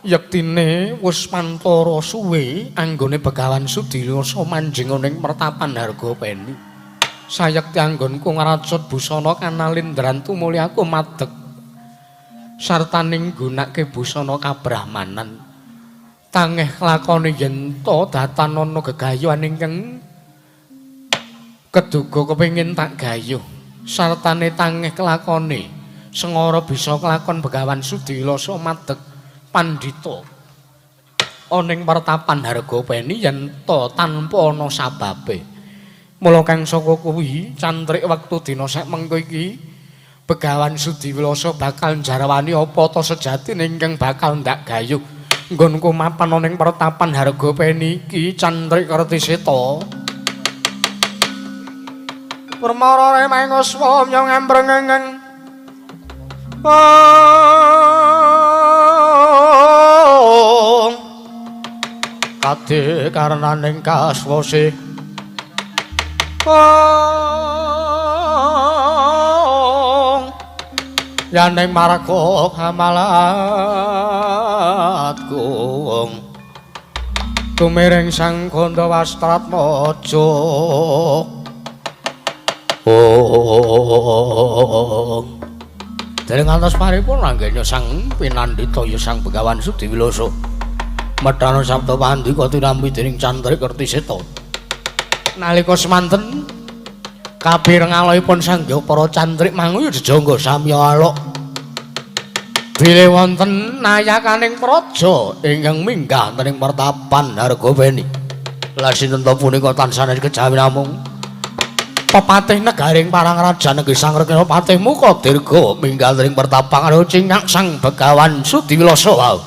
yektine wis mantara suwe anggone Begawan Sudiwilasa manjing ning mertapan harga peni sayekti anggonku ngracut busana kanalindran tumuli aku madeg sartane nggunakake busana kabrahmanan tangeh lakone yen to datan ana gegayuhan ingkang keduga kepengin tak gayuh sartane tangeh kelakone sengara bisa kelakon Begawan Sudiwilasa madeg pandhita ana ing pertapan harga peni yen to tanpa ana sababe mula kang saka kuwi cantrik wektu dina sak mengko iki Begawan Sudiwilasa bakal jarawani apa to sejatine ingkang bakal ndak gayuh nggonku mapan ana ing pertapan harga peni iki cantrik Kertiseta permara remengus wamya ngambrengeng kate karnaning kaswase yaning marga kamalatku tumiring Sang Gandawastratmaja dereng ngantos paripurna nggenya Sang Pinandhita ya Sang Begawan Sudiwilasa medhana sabda pandika tinampi dening cantrik Kertiseta nalika semanten kabireng alahipun sanggya para cantrik manguyu jejangga samya alok bilih wonten nayakaning praja ingkang minggah ing pertapan harga peni la sinten punika tansah kejawi namung Pepatih negaring Parangrajan Negeri Sangrekna Patih Mukadirga minggal ing pertapan karo cingak Sang Begawan Sudiwilasa wau.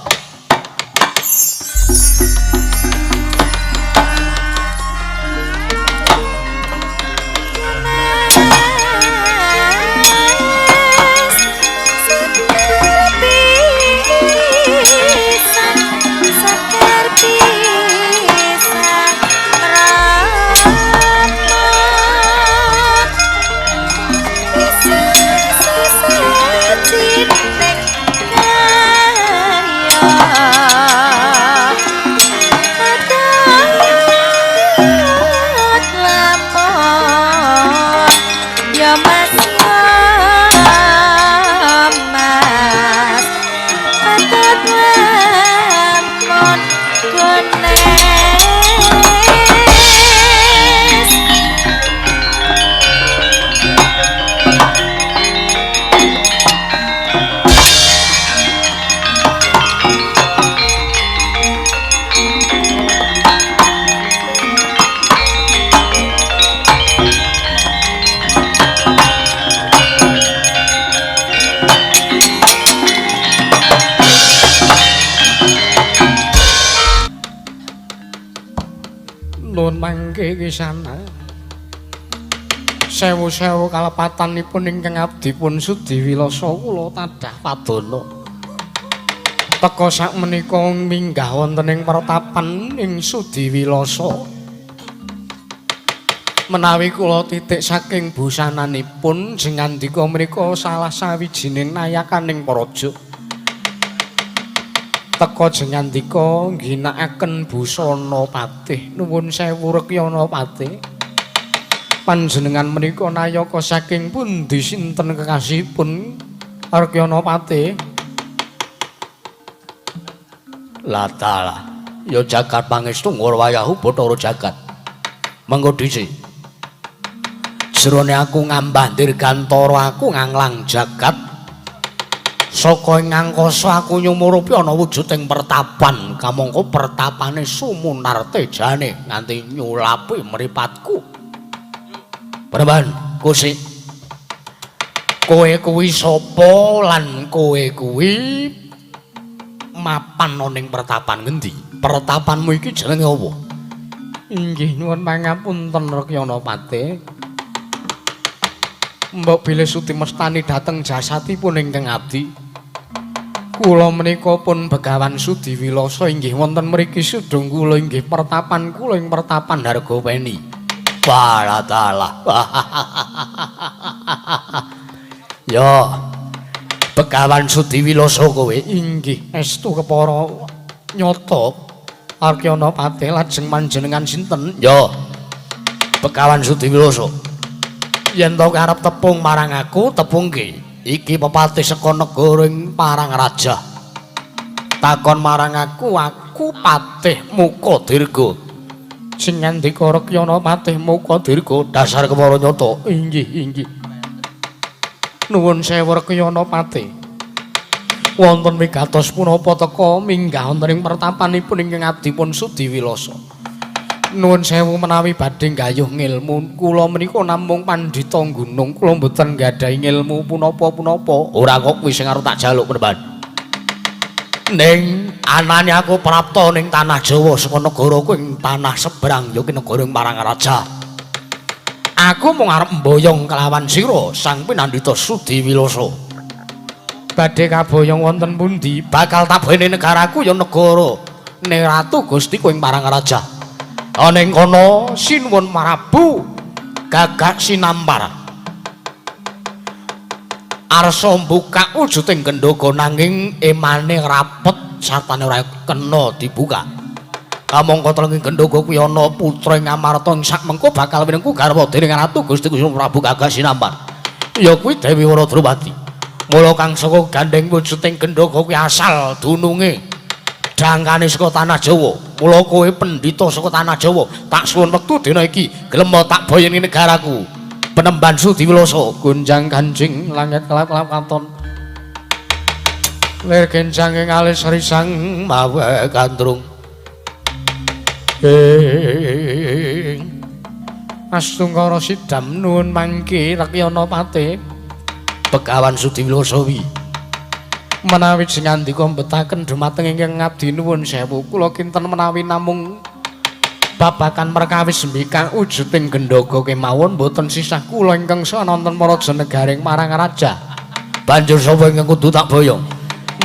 Mangke kisana sewu-sewu kalepatanipun ingkang abdi pun Sudiwilasa kula tadah padana teka sakmenika minggah wonten ing pertapan ing Sudiwilasa menawi kula titik saking busananipun sing ngandika mriku salah sawijining nayakaning praja teka jengandika ngginakaken busana patih nuwun sewu rekyana patih Panjenengan menika nayaka saking pundi sinten kekasihipun Arkyana Pati? Latalah, ya jagat pangestu ngurwayahu Bathara Jagat. Mengko dhisik. Jerone aku ngambandir gantara aku nganglang jagat. Saka ing angkasa aku nyumurupi ana wujuding pertapan, kamangka pertapane sumunar tejane nganti nyulapi mripatku. Peneban, Gusti. Kowe kuwi sapa lan kowe kuwi mapan ana ning pertapan ngendi? Pertapanmu iki jenenge apa? Inggih nuwun pangapunten Rakyana Pati. Mbok bilih Suti mestani dhateng jasatipun ingkang abdi. Kula menika pun Begawan Sudi Wilasa inggih wonten mriki sudung kula inggih pertapan kula ing pertapan Hargopeni. Walatalah. Ya, Begawan Sudi Wilasa kowe Inggih, estu kepara nyata Arkyana Pati lajeng panjenengan sinten? Ya, Begawan Sudi Wilasa. Yen to karep tepung marang aku, tepungke. Iki pepatih saka negara ing Parangraja. Takon marang aku Patih Mukadirga. Sing ngandika Rakyana Pati Mukadirga Dasar kepara nyata. Inggih, inggih. Nuwun sewu Rakyana Pati. Wonten wigatos punapa teka minggah wonten ing pertapanipun ingkang abdipun Sudi Wilasa. Nuwun sewu menawi badhe gayuh ngilmu, kula menika namung pandhita gunung, kula mboten nggadhahi ngilmu punapa-punapa. Ora kok kuwi sing arep tak jaluk Peneban. Ning anane aku prapta ning tanah Jawa saka negaraku ing tanah seberang ya ki negara ing Parangraja. Aku mung arep mboyong kelawan sira Sang Pinandhita Sudi Wilasa. Badhe kaboyong wonten pundi? Bakal tak bene negaraku ya negara Neratu Gustiku ing Parangraja. Ana ing kono sinuwun Prabu Gagak Sinampar. Arsa mbukak wujuding gendhoga nanging emane rapet sartane ora kena dibuka. Kamangka telenging gendhoga kuwi ana putra ing Amarta ing sakmengko bakal winengku garwa dening Ratu Gusti Prabu Gagak Sinampar. Ya kuwi Dewi Waradrupati. Mula kang saka gandeng wujuding gendhoga kuwi asal dununge dangkane saka tanah Jawa. Mula kowe pendhita saka tanah Jawa, tak suwun wektu dina iki gelem tak boyeni negaraku. Penemban Sudi Wilasa gunjang kanjing langit kelap-kelap katon. Lir genjang ing alis risang mawe gandrung. Astungkara sidam nuwun mangke Rakyana Pati. Begawan Sudi Wilasa wi. Menawi jengandika mbetaken dumateng ingkang ngabdi nuwun sewu, kula kinten menawi namung babakan perkawis mbikak wujuding gendhoga kemawon boten sisah kula ingkang sananten Maraja Negaring Parangraja. Banjur sapa ingkang kudu tak boyong?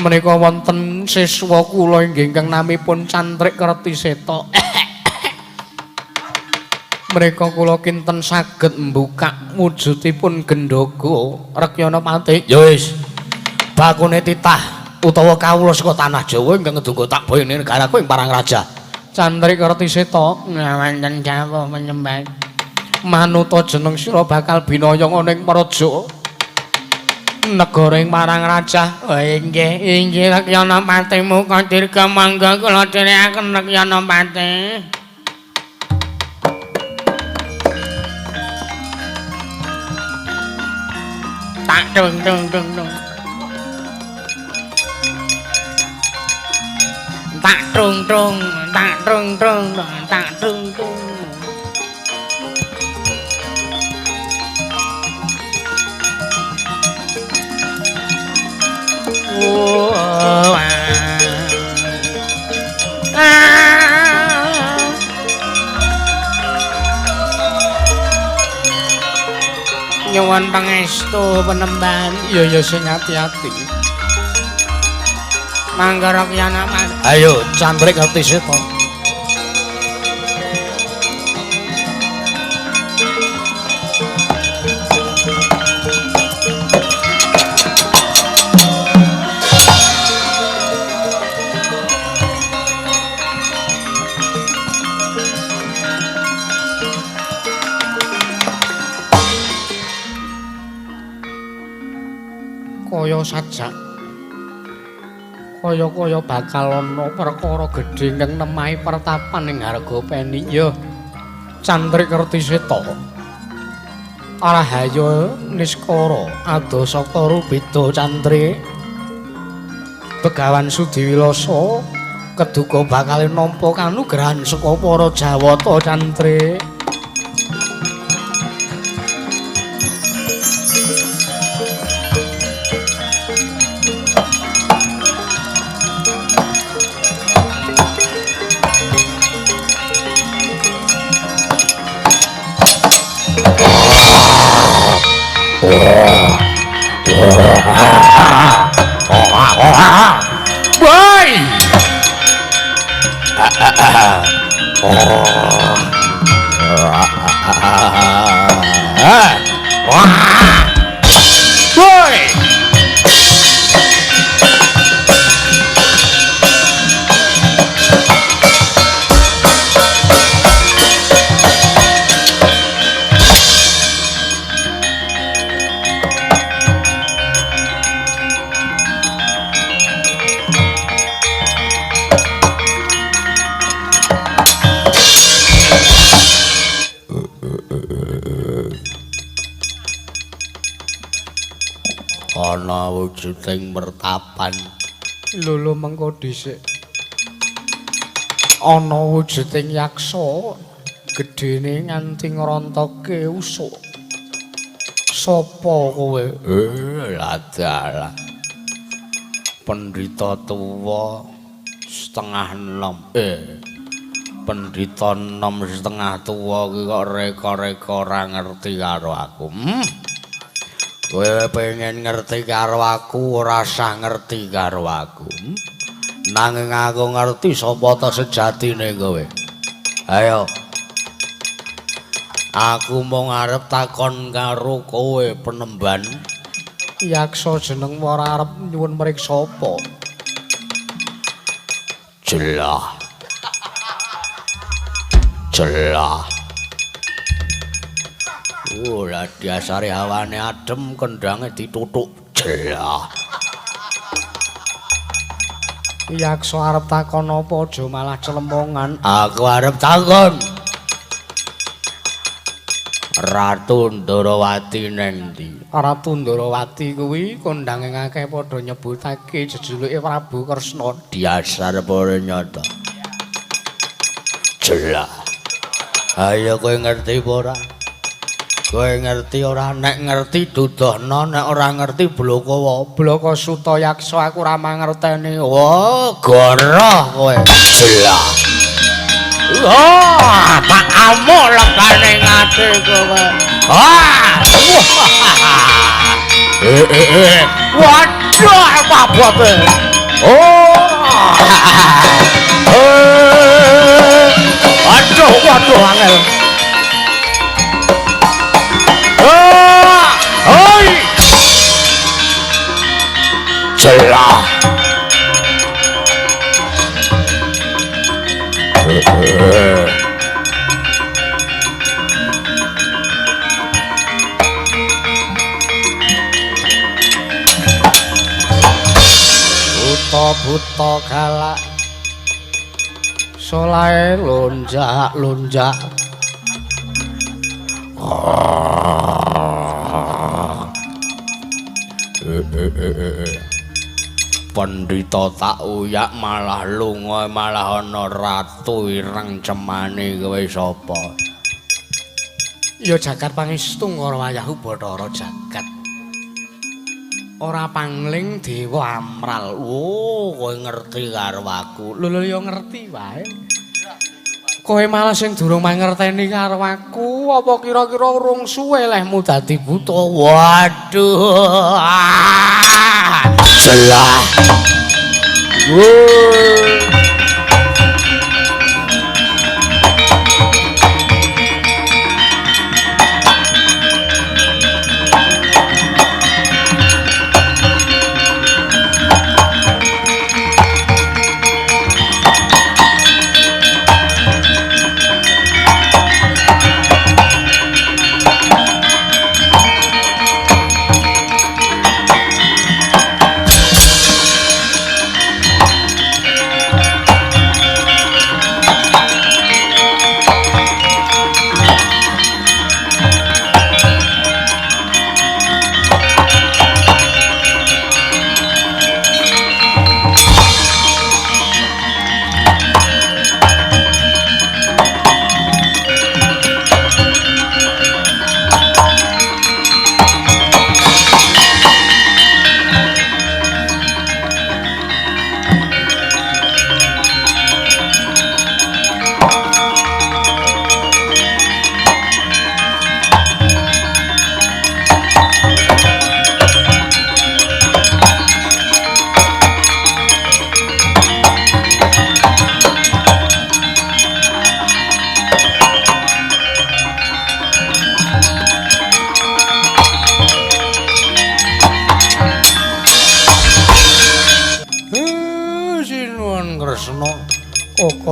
Menika wonten siswa kula ingkang namipun Cantrik Kertiseta. Menika kula kinten saged mbukak wujudipun gendhoga Rakyana Pati. Ya wis. Bakune titah utawa kawula saka tanah Jawa ingkang ndonga tak boyong ing negaraku ing Parangraja. Cantrik Kertiseta ngawanten jawah menyembah. Manuta jeneng sira bakal binaya ana ing Praja negara ing Parangraja. Oh inggih, inggih Rakyana Pati Mukadirga mangga kula dherekaken Rakyana Pati. Tak dung dung dung dung. Tak trung trung, tak trung trung, tak trung trung. Oh, nyuwun pangestu Penemban. Iya sing ati-ati. Mangga Rakyana Pati. Ayo Cantrik Kertiseta. kaya sajak kaya bakal ana perkara gedhe kang nemahi pertapan ing Hargopeni ya Cantrik Kertiseta Arahayo Niskara Adasaka Rubeda Cantrik Begawan Sudiwilasa keduga bakal nampa kanugrahan saka para Jawata Cantrik Boy! Boy! Ana wujuding mertapan lho mengko dhisik ana wujuding yaksa gedhene nganti ngrontokke usuk sapa kowe ladalah pendhita tuwa setengah enom pendhita enom setengah tuwa ki kok reka-reka ora ngerti karo aku kowe pengen ngerti karo aku ora usah ngerti karo aku nanging aku ngerti sapa ta sejatine kowe ayo aku mau ngarep takon karo kowe penemban yaksa jeneng ora arep nyuwun mriksa apa jelah jelah ora dasare hawane adem kendange ditutuk jelah yaksa arep takon apa aja malah celempongan aku arep takon Ratu Ndarawati nang ndi Ratu Ndarawati kuwi kondange akeh padha nyebutake jejuluke Prabu Kresna dasar para nyata jelah ayo kowe ngerti apa ora kowe ngerti ora nek ngerti dudohna nek ora ngerti bloko Blaka Suta Yaksa aku ora mangerteni goroh kowe jelah tak amuk legane ngate kowe waduh apa abote waduh angel oi jelah buta galak solae lonjak Pandhita tak uyak malah lunga malah ana ratu ireng cemane kowe sapa ya jagat pangestu ngara wayahu Bathara jagat ora pangling dewa amral kowe ngerti karo aku lho ya ngerti wae kowe malah sing durung mangerteni karo aku apa kira-kira urung suwe lehmu dadi buta waduh jelah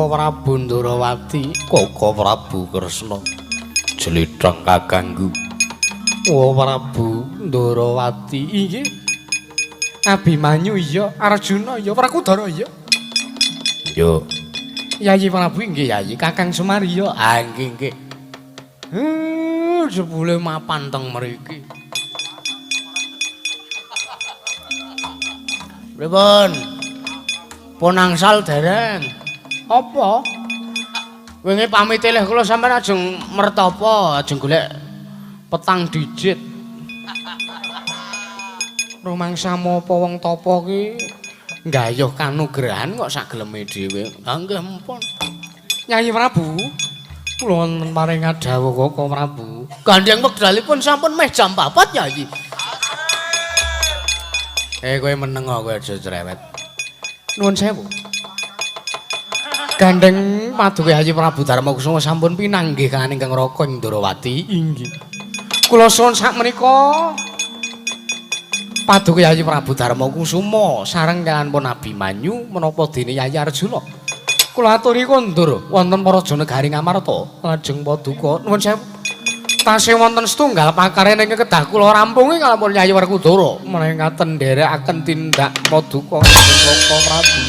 Koko Prabu Ndorowati, Koko Prabu Kresna Jlithang kakangku. Oh Prabu Ndorowati inggih. Abimanyu iya, Arjuna iya, Prakudara iya. Yo, Yayi Prabu inggih Yayi, Kakang Semar iya. ah nggih. Jebule mapan teng mriki. Pripun? Pun angsal dereng. Apa? Wingi pamit leh kula sampeyan ajeng mertapa, ajeng golek petang dijit. Rumangsa apa wong tapa ki nggayuh kanugrahan kok sak geleme dhewe. Ah nggih mumpun. Nyai Prabu, kula wonten paring dawuh Koko Prabu. Gandeng wekdalipun sampun meh jam 4 Yayi. Kowe meneng kowe aja cerewet. Nuwun sewu. Gandeng paduka Yayi Prabu Darmakusuma sampun pinanggih kan ingkang Raka Ndorowati. Inggih. Kula suwun sakmenika paduka Yayi Prabu Darmakusuma sareng kaliyan pun Abimanyu menapa dene Yayi Arjuna. Kula aturi kondur wonten para Janegari Ngamarta lajeng paduka nuwun sewu. Tasih wonten setunggal pakaryan ingkang kedah kula rampungi kalampun Yayi Werkudara menawi ngaten nderekaken tindak paduka Koko Prabu.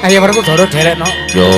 Yayi Werkudara derekno. Yo.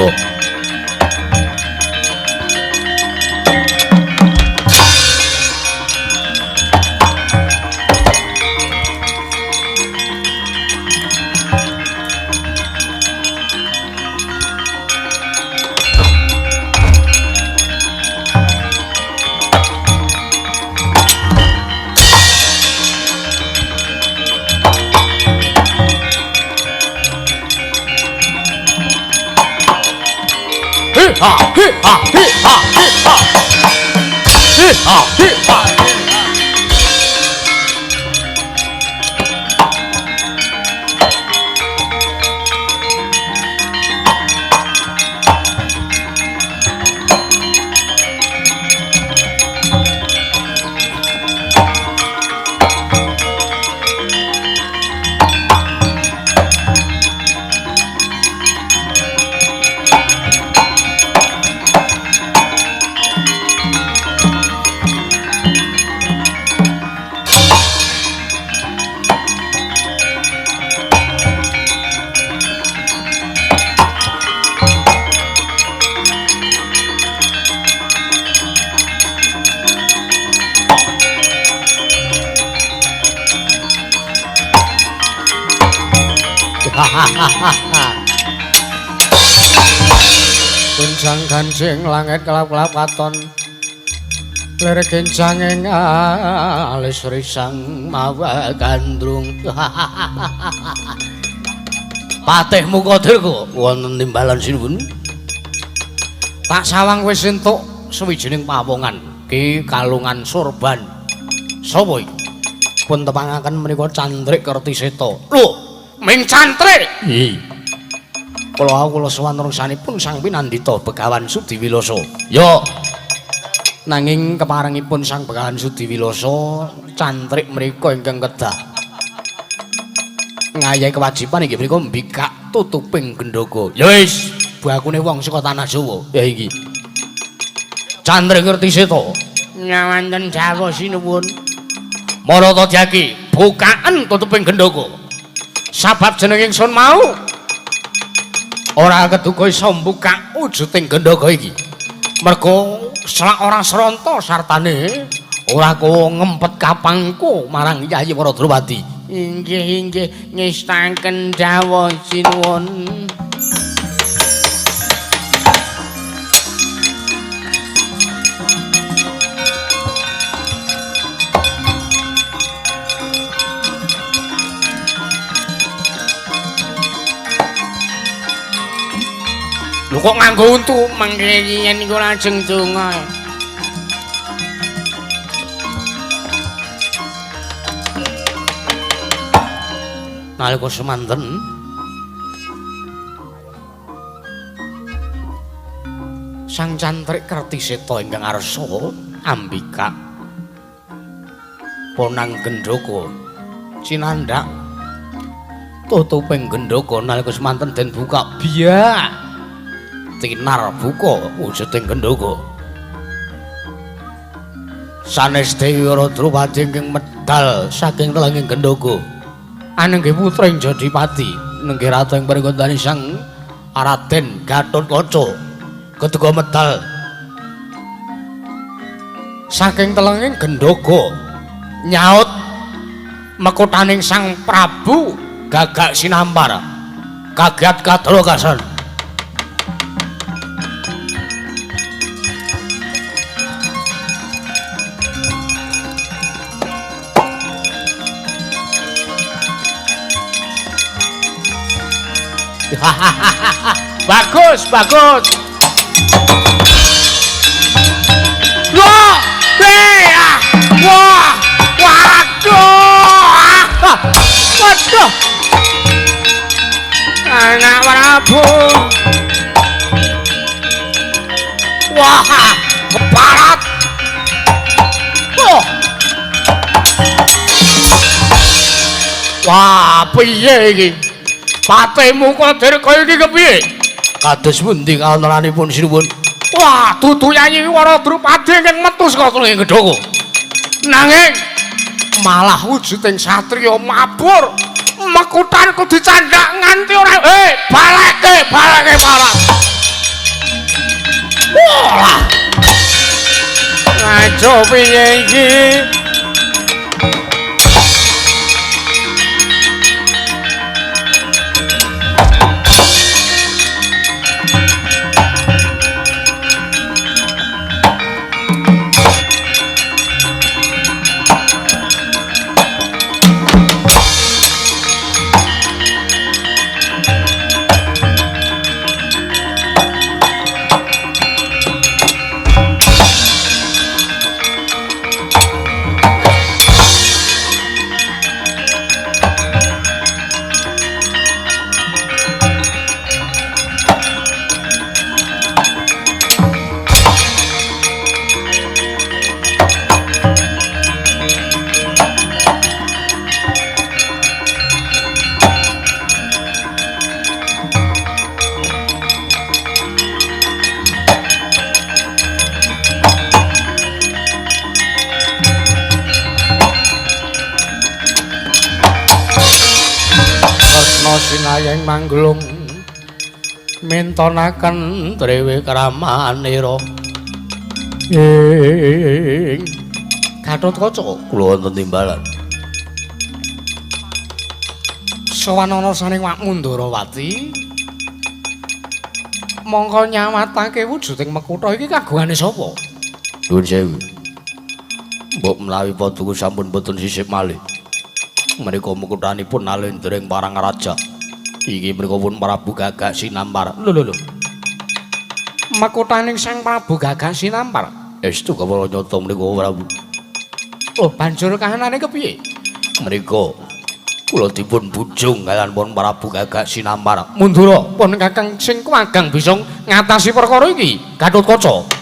Kunjang ganjing langit kelap-kelap katon lir kencanging alis risang mawa gandrung. Patihmu Kadirga wonten timbalan sinuwun. Tak sawang wis entuk sawijining pawongan Ki Kalungan Sorban. Sapa iki? Pun tepangaken menika Cantrik Kertiseta. Lho, Ming Cantrik. iya. Kula sowan rungsanipun Sang Pinandita Begawan Sudiwilasa. Yo, Nanging keparengipun Sang Begawan Sudiwilasa Cantrik mriku ingkang kedah ngayahi kewajiban inggih menika mbikak tutuping gendhoga. ya wis, Bakune wong saka tanah Jawa. ya iki. Cantrik Kertiseta. Nyawanten dawuh sinuwun. Marata Jaki, bukaan tutuping gendhoga. Sabab jeneng ingsun mau ora keduga isa mbukak wujuding gendhoga iki. Merga selak ora sranta sartane ora kowe ngempet kapangku marang Yayi Waradrawati. Inggih ngestaken dawuh sinuwun. Lho kok nganggo untu? Mangke yen niku lajeng donga. Nalika semanten Sang Cantrik Kertiseta ingkang arsa Ambika Ponang Gendhaka cinandhak tutuping gendhaka nalika semanten den buka biya tinar buka wujuding gendhaka sanes Dewi Radrawati ingkang medal saking telenging gendhaka anenggih putra ing Jodipati nenggih ratu ing paringgondaning Sang Raden Gatotkaca ketuga medal saking telenging gendhaka nyaut makutaning Sang Prabu Gagak Sinampar kagiat kadolokasan Bagus, bagus. Wah, wah, waduh, waduh. Anak Prabu. Wah, keparat. Wah, piye iki? Patemu Qadir kaya iki kepiye? kados pundi kaonaranipun sinuwun Wah, dudu Yayi Waradrupadi ingkang metu saka telenging gendhaka. Nanging malah wujuding satriya mabur. Mekutanku dicandhak nganti ora baleke baleke parah. Wah. Aja piye iki? Sinayeng manglung mintonaken drewe kramanira ing Gatotkaca kula wonten timbalan sawanana saning Wak Mundarawati mongko nyawatake wujuding Mekutha iki kagungane sapa? Nuwun sewu. Mbok menawi paduka sampun boten sisip malih. Menika mekuthanipun nalendring parang raja. Iki menika pun Prabu Gagak Sinampar. Lho. Mekutaning Sang Prabu Gagak Sinampar. Estu kawula nyata menika Prabu. Oh, banjur kahanane kepiye? Menika kula dipun bujung kaliyan pun Prabu Gagak Sinampar. Mundura pun Kakang sing kuwagang bisa ngatasi perkara iki, Gatotkaca.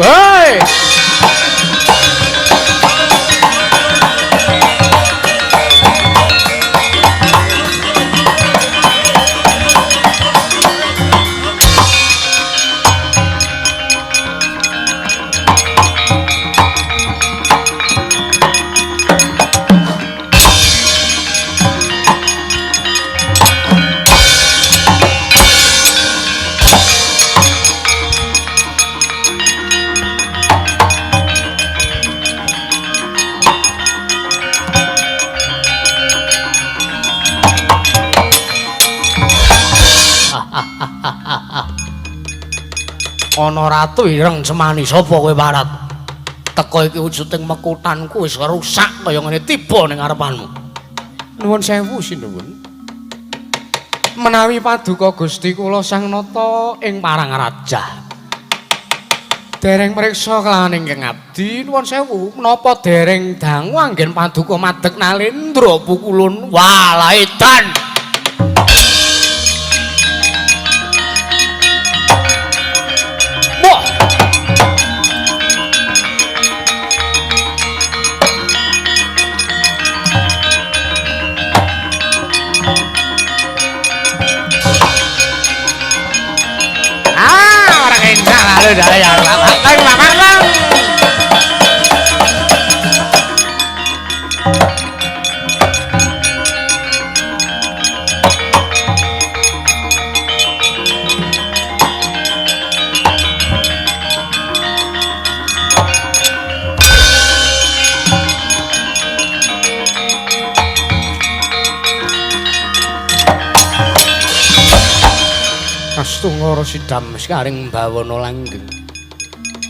Woi! Ana ratu ireng semani sapa kowe parat teko iki wujuding mekutanku wis rusak kaya ngene tiba ning ngarepanmu. Nuwun sewu sinuwun. Menawi paduka Gusti kula Sang Nata ing parang raja. Dereng mriksa kelawan ingkang abdi nuwun sewu menapa dereng dangu anggen paduka madeg Nalendra pukulun Walaitan. Wah. Orang encang lalu dari yang lang. Astungara sidam sekaring bawana langgeng.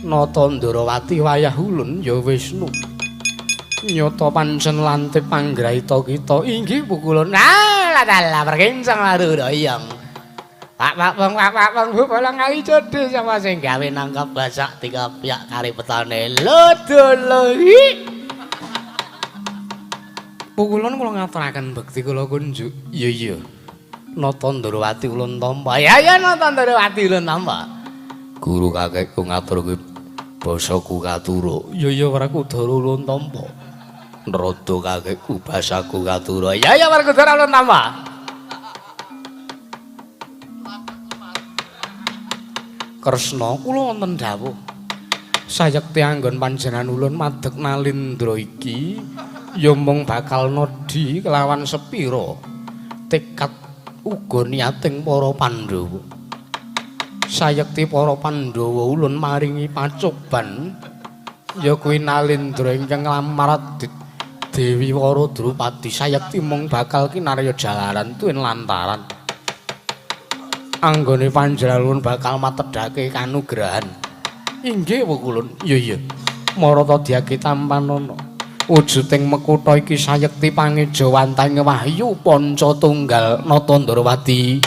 Nata Ndarawati wayah ulun ya Wisnu. Nyata pancen lantip panggraita kita inggih pukulun. Lah perkencang lalu doyong. Pak bang bu bolang kali cedhe sama sing gawe nangkap basak dikopiak kari petane lodolohi. Pukulun kula ngaturaken bekti kula kunjuk. Iya. Nata Ndarawati ulun tampa. Ya Nata Ndarawati ulun tampa. Guru kakekku ngaturke basaku katura. Ya Werkudara ulun tampa. Nrada kakekku basaku katura. Ya Werkudara ulun tampa. Kresna kula wonten dawuh. Sayekti anggon panjenengan ulun madeg Nalendra iki ya mung bakal nodi kelawan sepira tekad uga niating para Pandhawa. Sayekti para Pandhawa ulun maringi pacoban ya kuwi Nalendra ingkang nglamar Dewi Wara Drupadi. Sayekti mung bakal kinarya jalaran tuwin lantaran anggone panjenengan bakal matedhake kanugrahan. Inggih pukulun. Iya. Marata diake tampanana. Wujuding mekutha iki sayekti pangejawantaning wahyu panca tunggal Nata Ndarawati.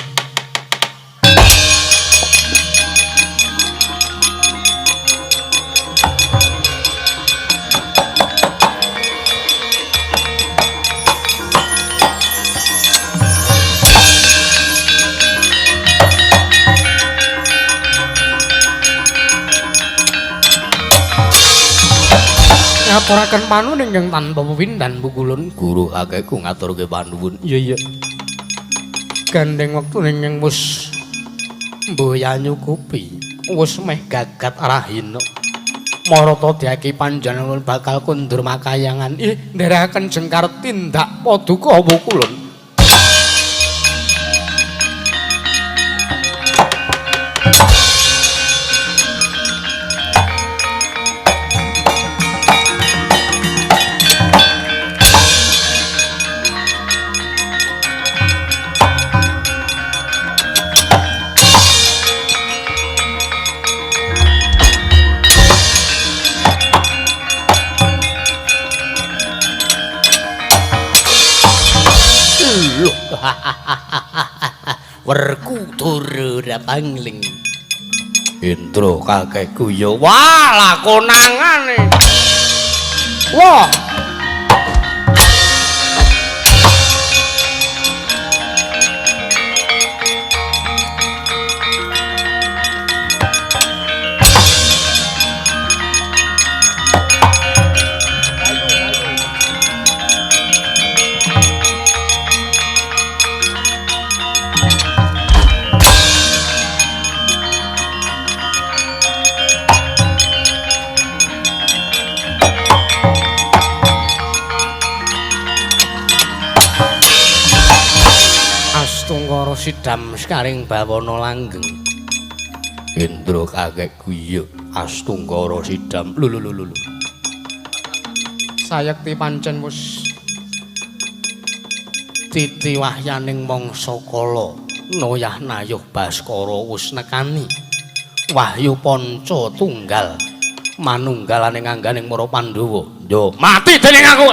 Ngaturaken panuwun ingkang tanpa pepindhan pukulun. Guru kakekku ngaturke panuwun. Iya. Gandeng wektu ingkang wis mboya nyukupi, wis meh gagat rahina. Marata diaki panjenengan bakal kundur makayangan. Ndherekaken jengkar tindak paduka pukulun. Werkudara pangling. Indra kakekku ya walah konangane. Wah. Astungara sidam sekaring bawana langgeng. Indra kakekku iya Astungara sidam. Lulu. Sayekti pancen wis titiwahyaning mangsa kala noyah nayuh Baskara wis nekani wahyu panca tunggal manunggalane ngangganing para Pandhawa. Yo Mati dening aku.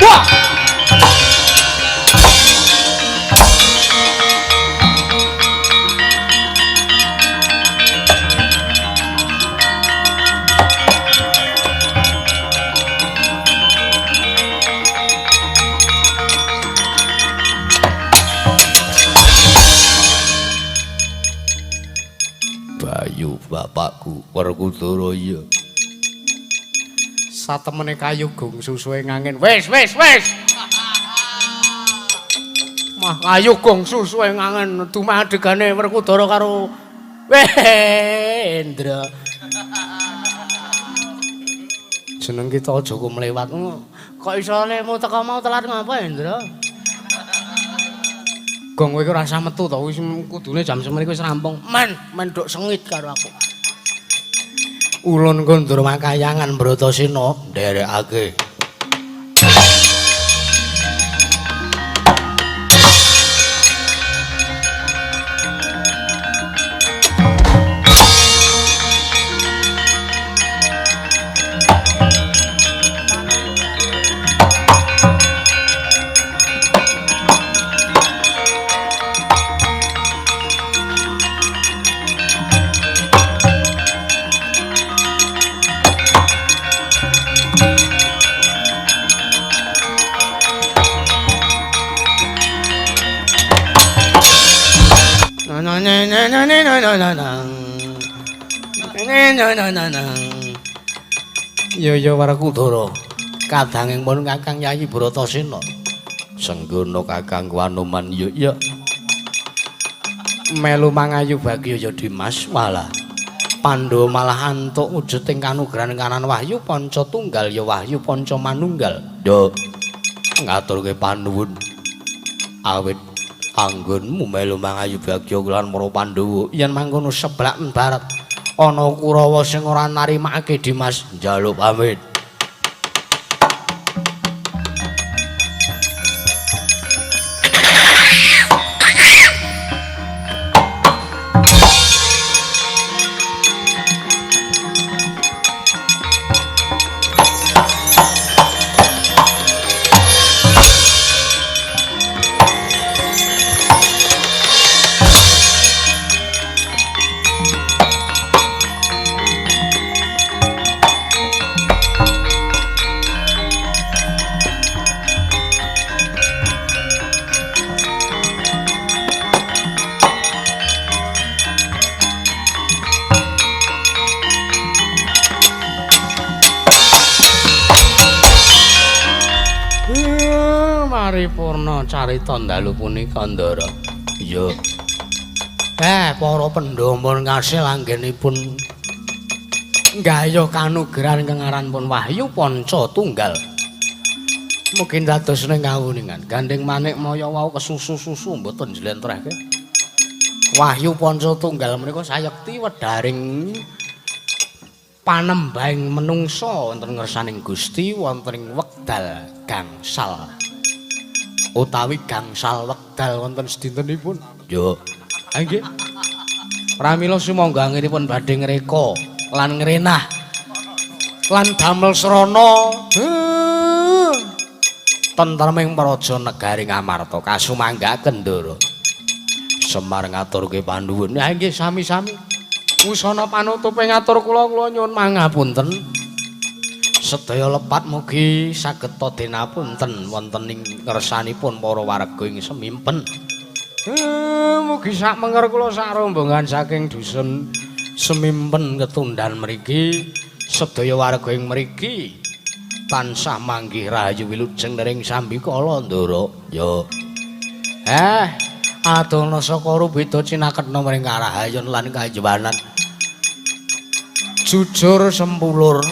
Wah! Bayu bapakku Werkudara ya. Satemene kayugung susuhe ngangin. Wis. Mah kayugung susuhe ngangin dumadegane Werkudara karo Wendra. Jeneng kita aja kok mlewat. Kok iso lemu teko mau telat ngapa Hendra? Gong kowe ora usah metu to, wis kudune jam semene wis rampung. Men nduk sengit karo aku. Ulun kondur makayangan Bratasena nderekake. Ya Werkudara. Kadanging pun Kakang Yayi Bratasena. Senggono Kakang Wanoman ya. Melu mangayu bagya ya Dimas malah Pandhawa malah antuk wujuding kanugrahan kanan Wahyu Panca Tunggal ya Wahyu Panca Manunggal. Yo ngaturke panuwun awit anggonmu melu mangayu bagya lan para Pandhawa yen mangkono seblak barat ana Kurawa sing ora narimake Dimas njaluk pamit. Paripurna carita dalu punika Ndara. Iya. Para Pandhawa kasil anggenipun nggayuh kanugrahan kengaran pun Wahyu Panca Tunggal. Mungkin dados ning kawuningan gandeng manik maya wau kesusu-susu mboten jlentrehke. Wahyu Panca Tunggal menika sayekti wedharing panembahing menungsa wonten ngersaning Gusti wonten ing wekdal gangsal. Utawi gangsal wekdal wonten sedintenipun. Yo. Nggih. Pramila sumangga anggenipun badhe ngreka lan ngrenah lan damel srana tentreming praja negari Ngamarta kasumanggaken Ndara. Semar ngaturke panuwun. Nggih sami-sami. Wusana panutupe ngatur kula nyuwun mangapunten. Sedaya lepat mugi saged todenapunten wonten ing ngersanipun para warga ing semimpen. Mugi sak menger kula sak rombongan saking dusun semimpen ketundan mriki sedaya warga ing mriki tansah manggih rahayu wilujeng nering sambikala Ndara. Ya. Adono saka rubeda cinaketna mring karahayon lan kajewanan. Jujur sempulur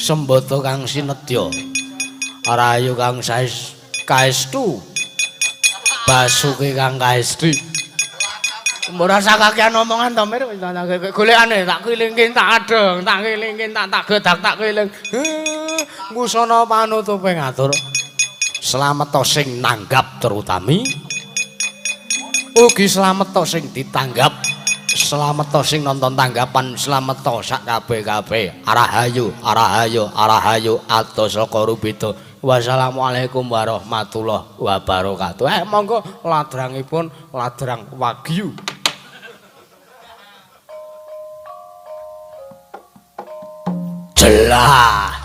sembada kang sinedya rahayu kang kaestu basuke kang kaesti ora sakakean omongan to mir golekane tak kilingkin tak adeng tak kilingkin tak gedak tak kiling ngusana panutupe ngatur slamet to sing nanggap terutami ugi slamet to sing ditanggap Slamet to sing nonton tanggapan, slamet to sak kabeh-kabeh. Arahayu, arahayu, arahayu atos saka Rubeda. Wassalamualaikum warahmatullahi wabarakatuh. Monggo ladrangipun ladrang Wagyu. Jelah.